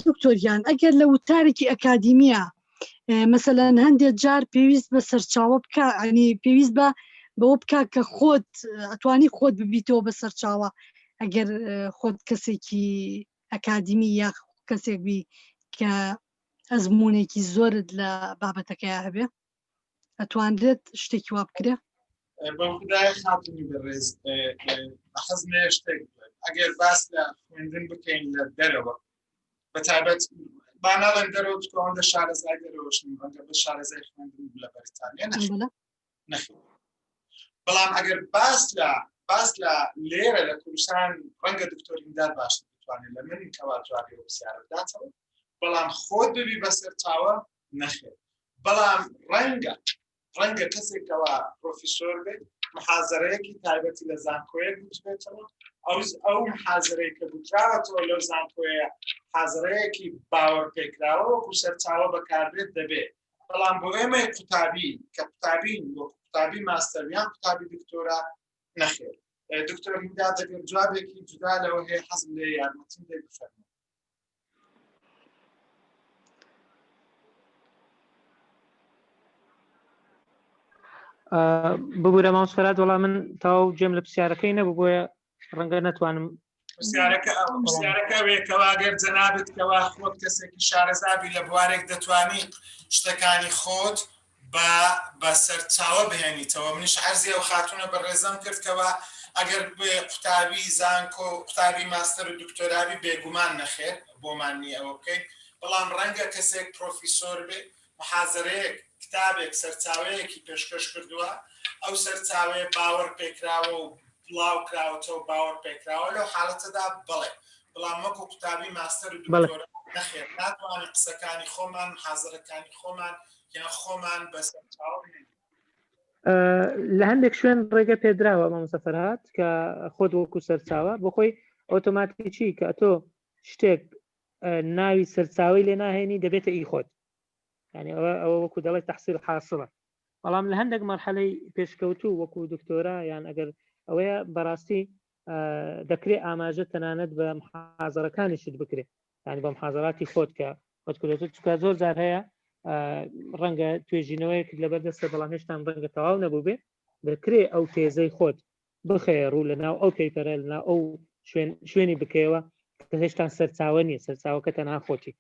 دکتۆریان ئەگەر لە وتارێکی ئەکادیمیە مەسەلەن هەندێک جار پێویست بە سەرچاوە بکە ئەنی پێویست بە بەوە بکە کە خۆت ئەتوانی خۆت ببیتەوە بە سەرچاوە ئەگەر خۆت کەسێکی ئەکادیمی یا کەسێک بی کە ئەزمونێکی زۆرت لە بابەتەکەی هەبێ ئەتوانرێت شتێکی وا بکرێ بە خدای خاتونی بەڕێز حەزمێ شتێک ئەگەر باس لە خوێندن بکەین لە دەرەوە بەتایبەت باناڵێن دەرەوە ئەوەندە شارەزای دەرەوەشن ڕەنگە بە شارەزای خوێندن لە بەریتانیا نەخێت بەڵام ئەگەر باس لە لێرە لە کوردستان ڕەنگە دکتۆریندار باش بتوانێت لە من کەوا جوابی پرسیارە بداتەوە بەڵام خۆت ببی بەسەر چاوە نەخێت بەڵام ڕەنگە ڕەنگە کەسێکەوە پرۆفیسۆر بێت محازەرەیەکی تایبەتی لە زانکۆیەک بچێتەوە ئەو محازەرەیە کە بکراوەتەوە لەو زانکۆیە حازەرەیەکی باوەڕ پێکراوە وەکو سەرچاوە بەکاربێت دەبێت بەڵام بۆ ئێمە قوتابی کە قوتابین وەکو قوتابی ماستەریان قوتابی دکتۆرا نەخێر دکتۆر هیندا دەگەر جوابێکی جودا لەوە هەیە حەزم لێ یارمەتیم لێ بفەرمێ ببوورە مامۆستافەرهاد وەڵام من تاو جێم لە پرسیارەکەی نەبوو بۆیە ڕەنگە نەتوانم پرسیارەکە وێکەوە ئەگەر جەنابێت کەوا خۆت کەسێکی شارەزابی لە بوارێک دەتوانی شتەکانی خۆت بە سەرچاوە بهێنیتەوە منیش عەرزی ئەو خاتونە بەڕێزەم کردکەوە ئەگەر بێ قوتابی زانکۆ قوتابی ماستەر و دکتۆرابی بێگومان نەخێر بۆمان نییە ئەوە بکەین بەڵام ڕەنگە کەسێک پرۆفیسۆر بێ محازەرەیەک کتابێک سەرچاوەیەکی پێشکەش کردووە ئەو سەرچاوەیە باوەڕ پێکراوە و بڵاو کراوەتەوە باوەڕ پێکراوە لەو حاڵەتەدا بڵێ بەڵام وەکو قوتابی ماستەر و دکتۆرا نەخێر ناتوانین قسەکانی خۆمان محازەرەکانی خۆمان یان خۆمان بە سەرچاوە بهێنین لە هەندێک شوێن ڕێگە پێدراوە مامۆستافەرهاد کە خۆت وەکو سەرچاوە بۆ خۆی ئۆتۆماتیکی کە تۆ شتێک ناوی سەرچاوی لێ ناهێنی دەبێتە ئی خۆت يعني ئەوە وەکو دەڵێت تەحسیل حاصلە بەڵام لە هەندێک مەرحەلەی پێشکەوتوو وەکو دکتۆرا یان ئەگەر ئەوەیە بەڕاستی دەکرێت ئاماژە تەنانەت بە محازەرەکانیشت بکرێت یعنی بە محازەراتی خۆت کە وەکو چکە زۆر جار هەیە ڕەنگە توێژینەوەیەک لەبەردەستە بەڵام هێشتا ڕەنگە تەواو نەبوو بێ دەکرێت ئەو تێزەی خۆت بخێڕوو لەناو ئەو پەیپەرە لەناو ئەو شوێنی بکەیەوە کە هێشتا سەرچاوە نییە سەرچاوەکە تەنها خۆتی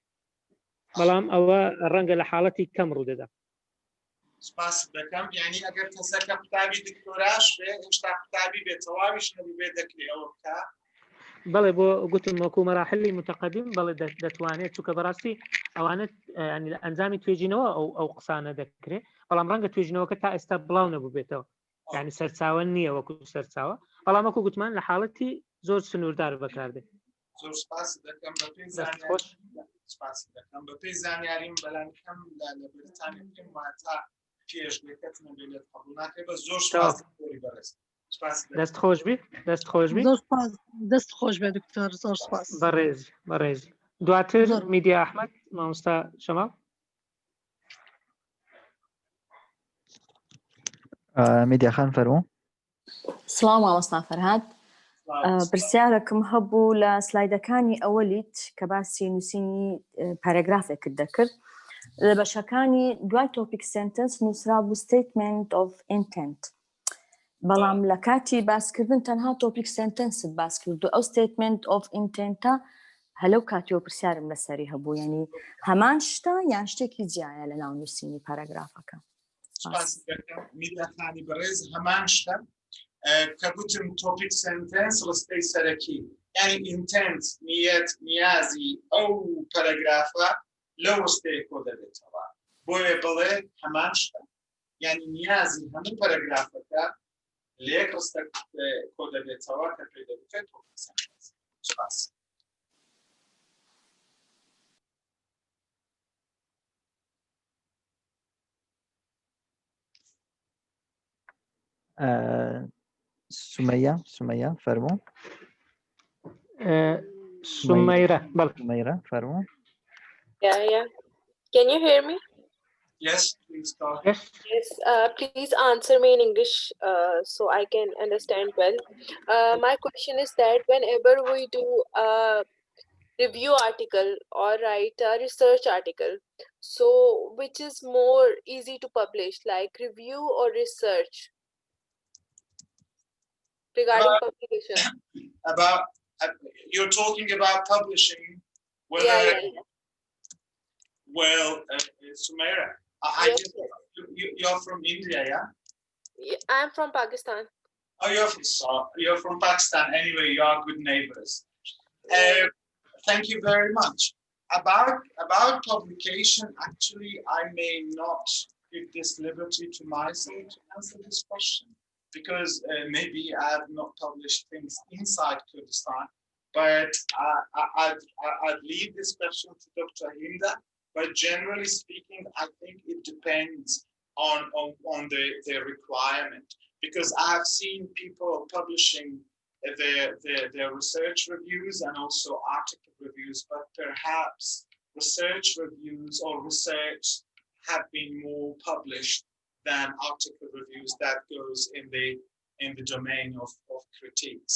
بەڵام ئەوە ڕەنگە لە حاڵەتی کەم ڕوودەدا سپاس دەکەم یعنی ئەگەر کەسەکە قوتابی دکتۆراش بێ هێشتا قوتابی بێ تەواویش نەبوو بێ دەکرێت ئەوە بکە بەڵێ بۆ گوتم وەکو مەراحلی متەقەدیم بەڵێ دەتوانێت چونکە بەڕاستی ئەوانە ئەنجامی توێژینەوە ئەو قسانە دەکرێت بەڵام ڕەنگە توێژینەوەکە تا ئێستا بڵاو نەبوو بێتەوە یعنی سەرچاوە نییە وەکو سەرچاوە بەڵام وەکو گوتمان لە حاڵەتی زۆر سنووردار بەکاردێت زۆر سپاس دەکەم بەپێی زانیاریم بەلانکەم لە بریتانیا پێم واتە پێشبێکەتمە بێت قبول ناکرێت بە زۆر سپاس بەڕێز دەست خۆش بی دەست خۆش بێ دکتۆر زۆر سپاس بەڕێز دواتر میدیا ئەحمەد مامۆستا شەماڵ میدیا خان فەرموو سڵاو مامۆستافەرهاد پرسیارێکم هەبوو لە سلایدەکانی ئەوەلیت کە باسی نووسینی پاراگرافێکت دەکرد لە بەشەکانی دوای تۆپیک سنتنس نووسرا بوو statement of intent بەڵام لە کاتی باسکردن تەنها تۆپیک سنتنست باس کردو ئەو statement of intentە هەلەو کاتیەوە پرسیارم لەسەری هەبوو یعنی هەمان شتە یان شتێکی جیایە لە ناو نووسینی پاراگرافەکە میدیاخانی بەڕێز هەمان شتە کە گوتم تۆپیک سنتنس ڕستەی سەرەکی یعنی ئینتنت نیەت نیازی ئەو پەرەگرافە لەو ڕستەیە کۆ دەبێتەوە بۆیە بڵێ هەمان شتە یعنی نیازی هەموو پەرەگرافەکە لێک ڕستە کۆ دەبێتەوە کە پێی دەبێت تۆپیک سنتنس سپاس سومەیە فەرموو سومەیرە فەرموو Yeah. Can you hear me? Yes, please go ahead. Yes. Please answer me in English so I can understand well. My question is that whenever we do a review article or write a research article, so which is more easy to publish, like review or research regarding publication? You're talking about publishing, whether well, Sumaira, you're from India, yeah? I'm from Pakistan. Oh, you're from Pakistan. Anyway, you are good neighbors. Thank you very much. About publication, actually, I may not give this liberty to myself to answer this question because maybe I have not published things inside Kurdistan, but I'd leave this question to Dr. Hinda. But generally speaking, I think it depends on the requirement, because I have seen people publishing their research reviews and also article reviews, but perhaps research reviews or research have been more published than article reviews that goes in the domain of critiques.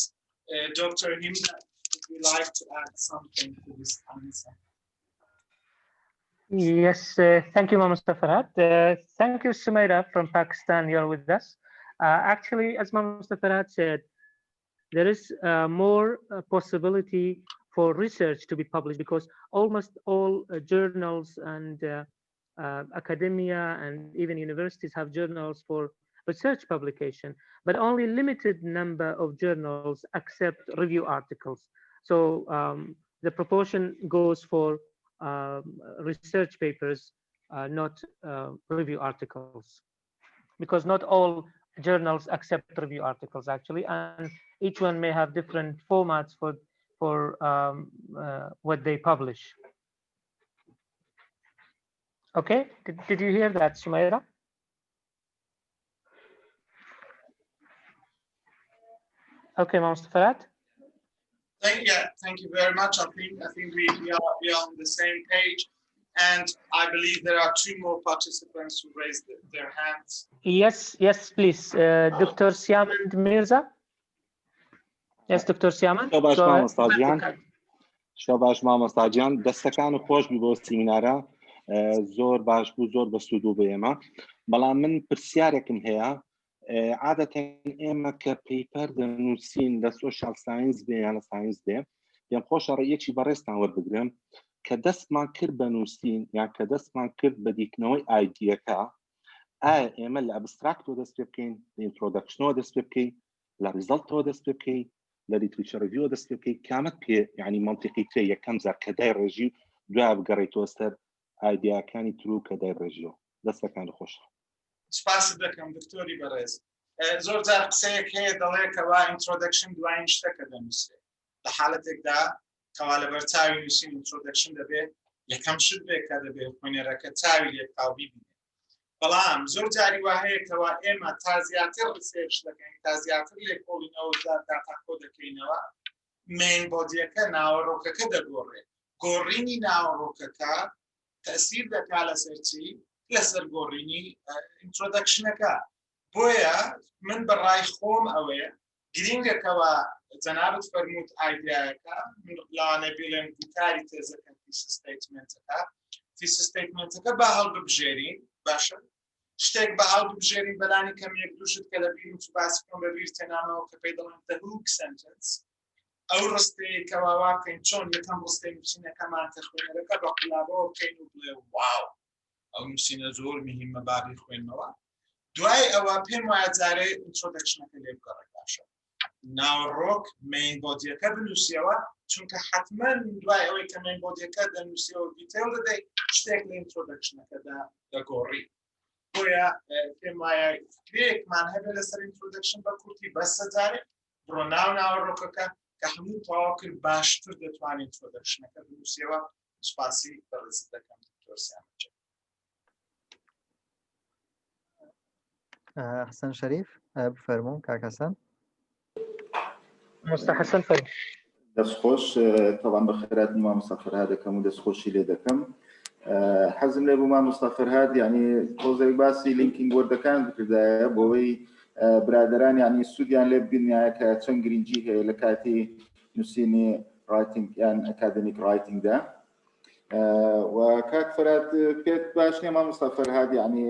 Dr. Himda, would you like to add something to this answer? Yes, thank you, Mr. Farhad. Thank you, Sumaira from Pakistan. You're with us. Actually, as Mr. Farhad said, there is more possibility for research to be published because almost all journals and academia and even universities have journals for research publication, but only limited number of journals accept review articles. So the proportion goes for research papers, not review articles, because not all journals accept review articles actually, and each one may have different formats for what they publish. Okay, did you hear that, Sumaira? Okay, Mr. Farhad. Thank you very much. I think we are on the same page, and I believe there are two more participants who raised their hands. Yes, please. Dr. Siamand Mirza. Yes, Dr. Siamand. شاباش مامۆستا گیان دەستەکان و خۆش بی بۆ سیمینارە زۆر باش بوو زۆر بە سوود و بە ئێمە بەڵام من پرسیارێکم هەیە عادەتەن ئێمە کە پەیپەر دەنووسین لە سۆشیال ساینس بێ یان لە ساینس بێ پێم خۆشە ڕێیەکی بەڕێزتان وەربگرم کە دەستمان کرد بە نووسین یان کە دەستمان کرد بە دیکنەوەی ئایدیەکە ئایا ئێمە لە ئەبستراکتەوە دەست پێ بکەین لە ئینترۆدەکشنەوە دەست پێ بکەین لە ریزەڵتەوە دەست پێ بکەین لە لیتریچەر ریڤیو دەست پێ بکەیت کامەت پێ یعنی منطقی ترێ یەکەم جار کە دای ڕێژی و دوای بگەڕێیتەوە سەر ئایدیاکانی تر و کە دای ڕێژیەوە دەستەکان خۆشە. سپاس دەکەم دکتۆری بەڕێز. زۆر جار قسەیەک هەیە دەڵێ کەوا ئینترۆدەکشن دوایین شتەکە دەنووسێت لە حالەتێکدا کەوا لەبەر چاوی نووسین ئینترۆدەکشن دەبێت یەکەم شت بێت کە دەبێت خوێنەرەکە چاوی لێکاو بیبینێت. بەڵام زۆر جاری وا هەیە کەوا ئێمە تا زیاتر ڕسێرچ دەکەین تا زیاتر لێکۆڵینەوە داتا کۆ دەکەینەوە مین بۆدیەکە ناوەڕۆکەکە دەگۆڕێت. گۆڕینی ناوەڕۆکەکە تەسیر دەکات لەسەر چی؟ لەسەر گۆڕینی ئینترۆدەکشنەکە. بۆیە من بەڕای خۆم ئەوەیە گرینگەکەوە جەنابەت فەرمووت ئایدیایەکە من لەوانەیە بڵێم دووکاری تێزەکەم تیسس ستەیتمنتەکە تیسس ستەیتمنتەکە بە هەڵببژێرین باشە شتێک بە هەڵببژێرین بەلانی کەم یەک دوو شت کە لە بیرم و باسی بکەم بە بیر تێنامەوە کە پێی دەڵێن the hook sentence ئەو ڕستەیە کەوا وا بکەین چۆن یەکەم ڕستەی نووسینەکەمان کە خوێنەرەکە بە قوڵابەوە بکەین و بڵێ واو ئەو نووسینە زۆر مهمە بابی خوێنمەوە. دوای ئەوە پێم وایە جارێ ئینترۆدەکشنەکە لێ بگەڕێت باشە ناوەڕۆک مین بۆدیەکە بنووسیەوە چونکە حتمما دوای ئەوەی کە مین بۆدیەکە دەنووسیەوە دیتێل دەدەیت شتێک لە ئینترۆدەکشنەکەدا دەگۆڕی. بۆیە پێم وایە فکرێکمان هەبێت لەسەر ئینترۆدەکشن بە کورتی بەسە جارێ بڕۆ ناو ناوەڕۆکەکە کە هەموو تەواو کرد باشتر دەتوانێت ئینترۆدەکشنەکە بنووسیەوە. سوپاسی بەڕێز دەکەم دکتۆر سیامەند. حسن شریف بفرمون کاک حسن. مستر حسن فرمون. دەستخۆش تەوان بە خێرات مامۆستا فەرهاد دەکەم و دەستخۆشی لێ دەکەم. حەزم لێ بوو مامۆستا فەرهاد یعنی تۆزێک باسی لینکینگ وەردەکان بکردایە بۆەوەی برادەران یعنی سوودیان لێ ببینایە کە چەند گرنگی هەیە لە کاتی نووسینی رایتینگ یان ئەکادمیک رایتینگدا. و کاک فەرهاد پێت باش نییە مامۆستا فەرهاد یعنی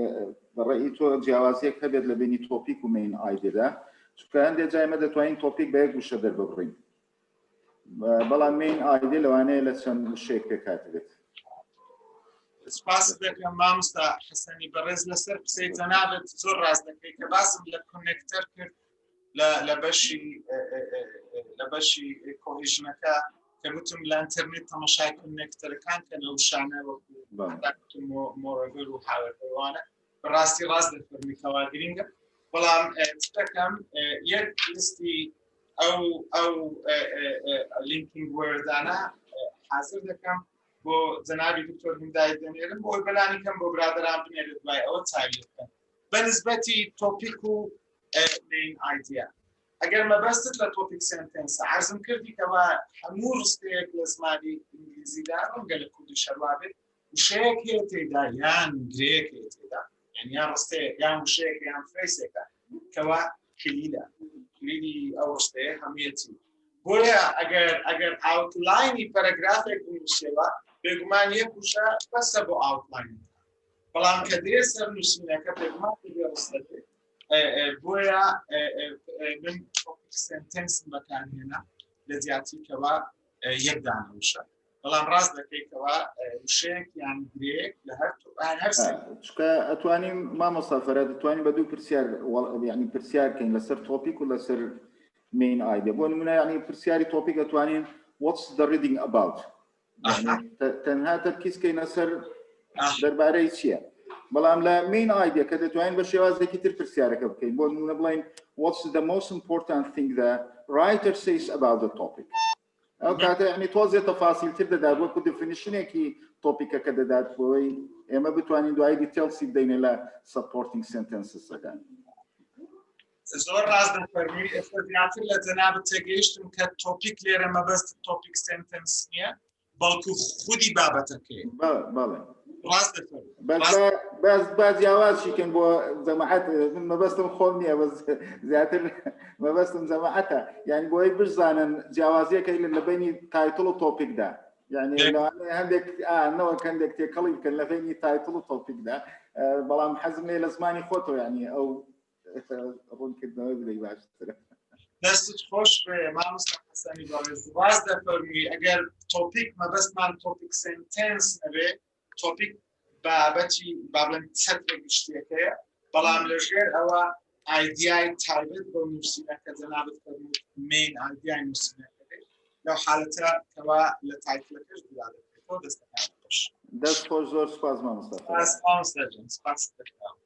بەڕێی تۆ جیاوازیەک هەبێت لە بینی تۆپیک و مین ئایدێدا چونکە هەندێک جای ئێمە دەتوانین تۆپیک بە یەک وشە دەرببڕین بەڵام مین ئایدێ لەوانەیە لە چەند وشەیەک پێکاتبێت. سپاس دەکەم مامۆستا حەسەنی بەڕێز لەسەر قسەی جەنابەت زۆر ڕاست دەکەی کە باسم لە کۆنێکتەر کرد لە بەشی کۆلیژنەکە کە گوتم لە ئینتەرنێت تەماشای کۆنێکتەرەکان کە نەوشانە وەکو مۆرەڤر و هاوەرەوانە بەڕاستی ڕاست دەفەرمیکەوا گرینگە. بەڵام شتەکەم یەک لیستی ئەو لینکینگ وەردانە حاضر دەکەم بۆ جەنابی دکتۆر هیمدای دەنێرم بۆی بەلانی کەم بۆ برادەران بنێرێت دوای ئەوە چاوی بکەن بنسبتي توبيك و مين ايديا اگر ما بستت لتوبيك سنتنس عرضم كردي كما حمور ستيك لزماني انجليزي دارم قال كل شروابك وشيك هيتيدا يان جريك هيتيدا يعني يان رستي يان وشيك يان فريسيكا كوا كليدي او رستي هميتي بويا اگر اوتلايني باراجرافيك نوشيوا بگمان يكوشا بس ابو اوتلاين بلان كدي سر نوشينا كبگمان كدي رستي بويا من سنتنس مكان هنا لزياتي كوا يبدا نوشا بلان راس دكي كوا وشيك يعني بريك لهر شكا اتواني ما مسافر اتواني بدو برسيار يعني برسيار كاين لسر توبيك ولا سر مين ايديا بون من يعني برسياري توبيك اتواني what's the reading about يعني تنها تركيز كاين سر درباري شيء بلام لا مين ايديا كده توين بشواز كتير برسيارك بكاين بون من بلاين what's the most important thing the writer says about the topic او كاته يعني توزيع تفاصيل تبدا دار وكو ديفينيشن كي توبيك كده دار بوي اما بتواني دو اي ديتيلز يدين لا supporting sentences again زور راز دفرمي افتادياتي لجناب تگيشتم كتوبيك ليرا ما بس توبيك سنتنس نيا بلکو خودی بابتكي بله راز دفرمي بس جواز شي كان بو جماعات ما بس مخونيه بس زياتر ما بس جماعتها يعني بو بجزان جوازيه كاين اللي بيني تايتل توبيك ده يعني لو عندك نوع كان عندك تكلم كان لفيني تايتل توبيك ده بلا محزم لي لازماني خوتو يعني او اظن كده ما بدي باش دست خوش به ما مصطفی حسنی باز واز دفرمی اگر توپیک ما بس من توپیک سنتنس نبه توپیک بابتی بابلن سطر گشتیه که بلام لجر او ایدیای تایبت با نوسینه که جنابت فرمود مین ایدیای نوسینه که لو حالتا کوا لتایتل کش بیاده که دست خوش دست خوش زور سپاس ما مصطفی سپاس دکتر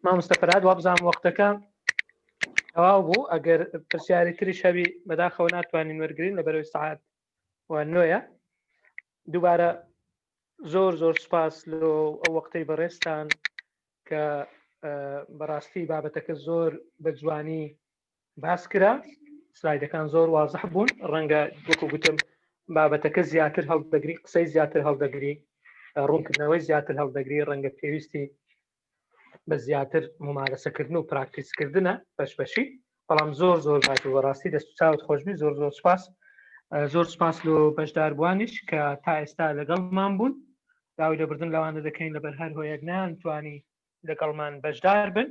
مامۆستا فەرهاد وا بزانم وەختەکە تەواو بوو ئەگەر پرسیاری تریش هەبی بەداخەوە ناتوانین وەرگین لەبەرەوەی سەعات وانۆیە دووبارە زۆر سوپاس لۆ ئەو وەختەی بەڕێستان کە بەڕاستی بابەتەکە زۆر بە جوانی باس کرا سلایدەکان زۆر وازح بوون ڕەنگە وەکو گوتم بابەتەکە زیاتر هەڵدەگری قسەی زیاتر هەڵدەگری ڕوونکردنەوەی زیاتر هەڵدەگری ڕەنگە پێویستی بە زیاتر ممارەسەکردن و پراکتیسکردنە بەشبەشی بەڵام زۆر باش و بەڕاستی دەست و چاوت خۆشبی زۆر سوپاس زۆر سوپاس لۆ بەشداربوانیش کە تا ئێستا لەگەڵمان بوون داوای لەبردن لەوانە دەکەین لەبەر هەر هۆیەک نانتوانی لەگەڵمان بەشدار بن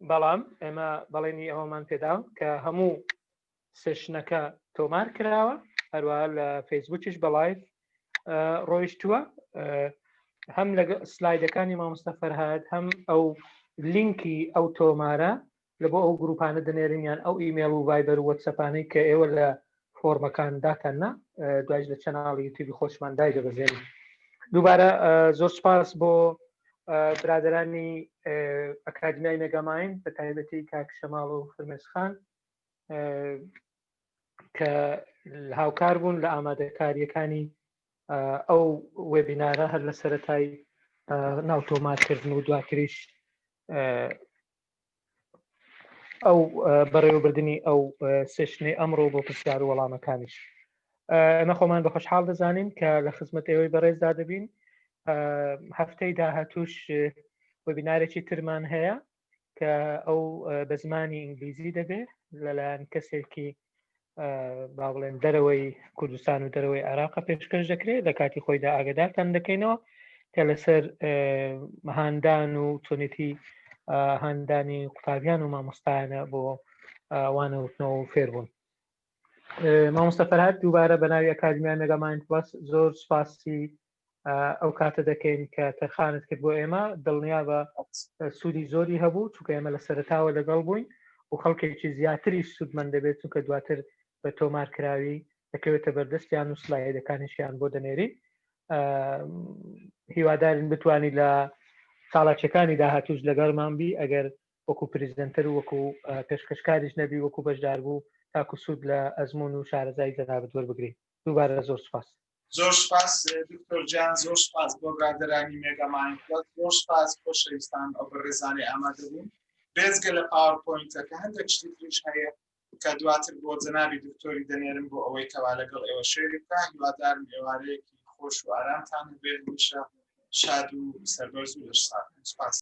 بەڵام ئێمە بەڵێنی ئەوەمان پێداون کە هەموو سێشنەکە تۆمار کراوە هەروەها لە فەیسبووکیش بە لایڤ ڕۆیشتووە هەم لە سلایدەکانی مامۆستا فەرهاد هەم ئەو لینکی ئەو تۆمارە لە بۆ ئەو گروپانە دەنێرینیان ئەو ئیمێل و ڤایبەر و وەتسەپانەی کە ئێوە لە فۆرمەکان داکەننا دوایش لە چەناڵی یوتیوبی خۆشمان دای دەبەزێن دووبارە زۆر سپاس بۆ برادرانی ئەکادمیای مێگاماین بە تایبەتی کاک شەماڵ و فرمێسخان کە هاوکار بوون لە ئامادەکاریەکانی ئەو وێبینارە هەر لە سەرەتای ناوتۆماتکردن و دواتریش ئەو بەڕێوەبردننی ئەو سێشنەی ئەمڕۆ بۆ پرسیار و وەڵامەکانیش ئەمە خۆمان بە خۆشحاڵ دەزانین کە لە خزمەت ئێوەی بەڕێزدا دەبین هەفتەی داهاتووش وێبینارێکی ترمان هەیە کە ئەو بە زمانی ئینگلیزی دەبێت لەلایەن کەسێکی با بڵێن دەرەوەی کوردستان و دەرەوەی عێراق پێشکەش دەکرێت لە کاتی خۆیدا ئاگادارتان دەکەینەوە کە لەسەر هاندان و چۆنێتی هاندانی قوتابیان و مامۆستایانە بۆ وانەوتنەوە و فێربوون مامۆستا فەرهاد دووبارە بە ناوی ئەکادمیای مێگاماین پڵەس زۆر سوپاسی ئەو کاتە دەکەین کە تەرخانت کرد بۆ ئێمە دڵنیا بە سوودی زۆری هەبوو چونکە ئێمە لە سەرەتاوە لەگەڵ بووین و خەڵکێکی زیاتریش سوودمەند دەبێت چونکە دواتر بە تۆمارکراوی دەکەوێتە بەردەستیان و سلایدەکانیشیان بۆ دەنێری هیوادارین بتوانی لە ساڵاتچەکانی داهاتووش لەگەڵمان بی ئەگەر وەکو پریزیدەنتەر و وەکو پێشکەشکاریش نەبی وەکو بەشدار بوو تاکو سوود لە ئەزمون و شارەزای جەنابەت وەربگری دووبارە زۆر سوپاس زۆر سپاس دکتۆر جیان زۆر سپاس بۆ برادرانی مێگا مایندکلاب زۆر سپاس خۆشەویستان ئەو بەڕێزانەی ئامادە بوون بێجگە لە پاوەرپۆینتەکە هەندێک شتی تریش هەیە کە دواتر بۆ جەنابی دکتۆری دەنێرم بۆ ئەوەی کەوا لەگەڵ ئێوە شێری بکە هیوادارم ئێوارەیەکی خۆش و ئارامتان هەبێت هەمیشە شاد و سەربەرز و لەش سپاس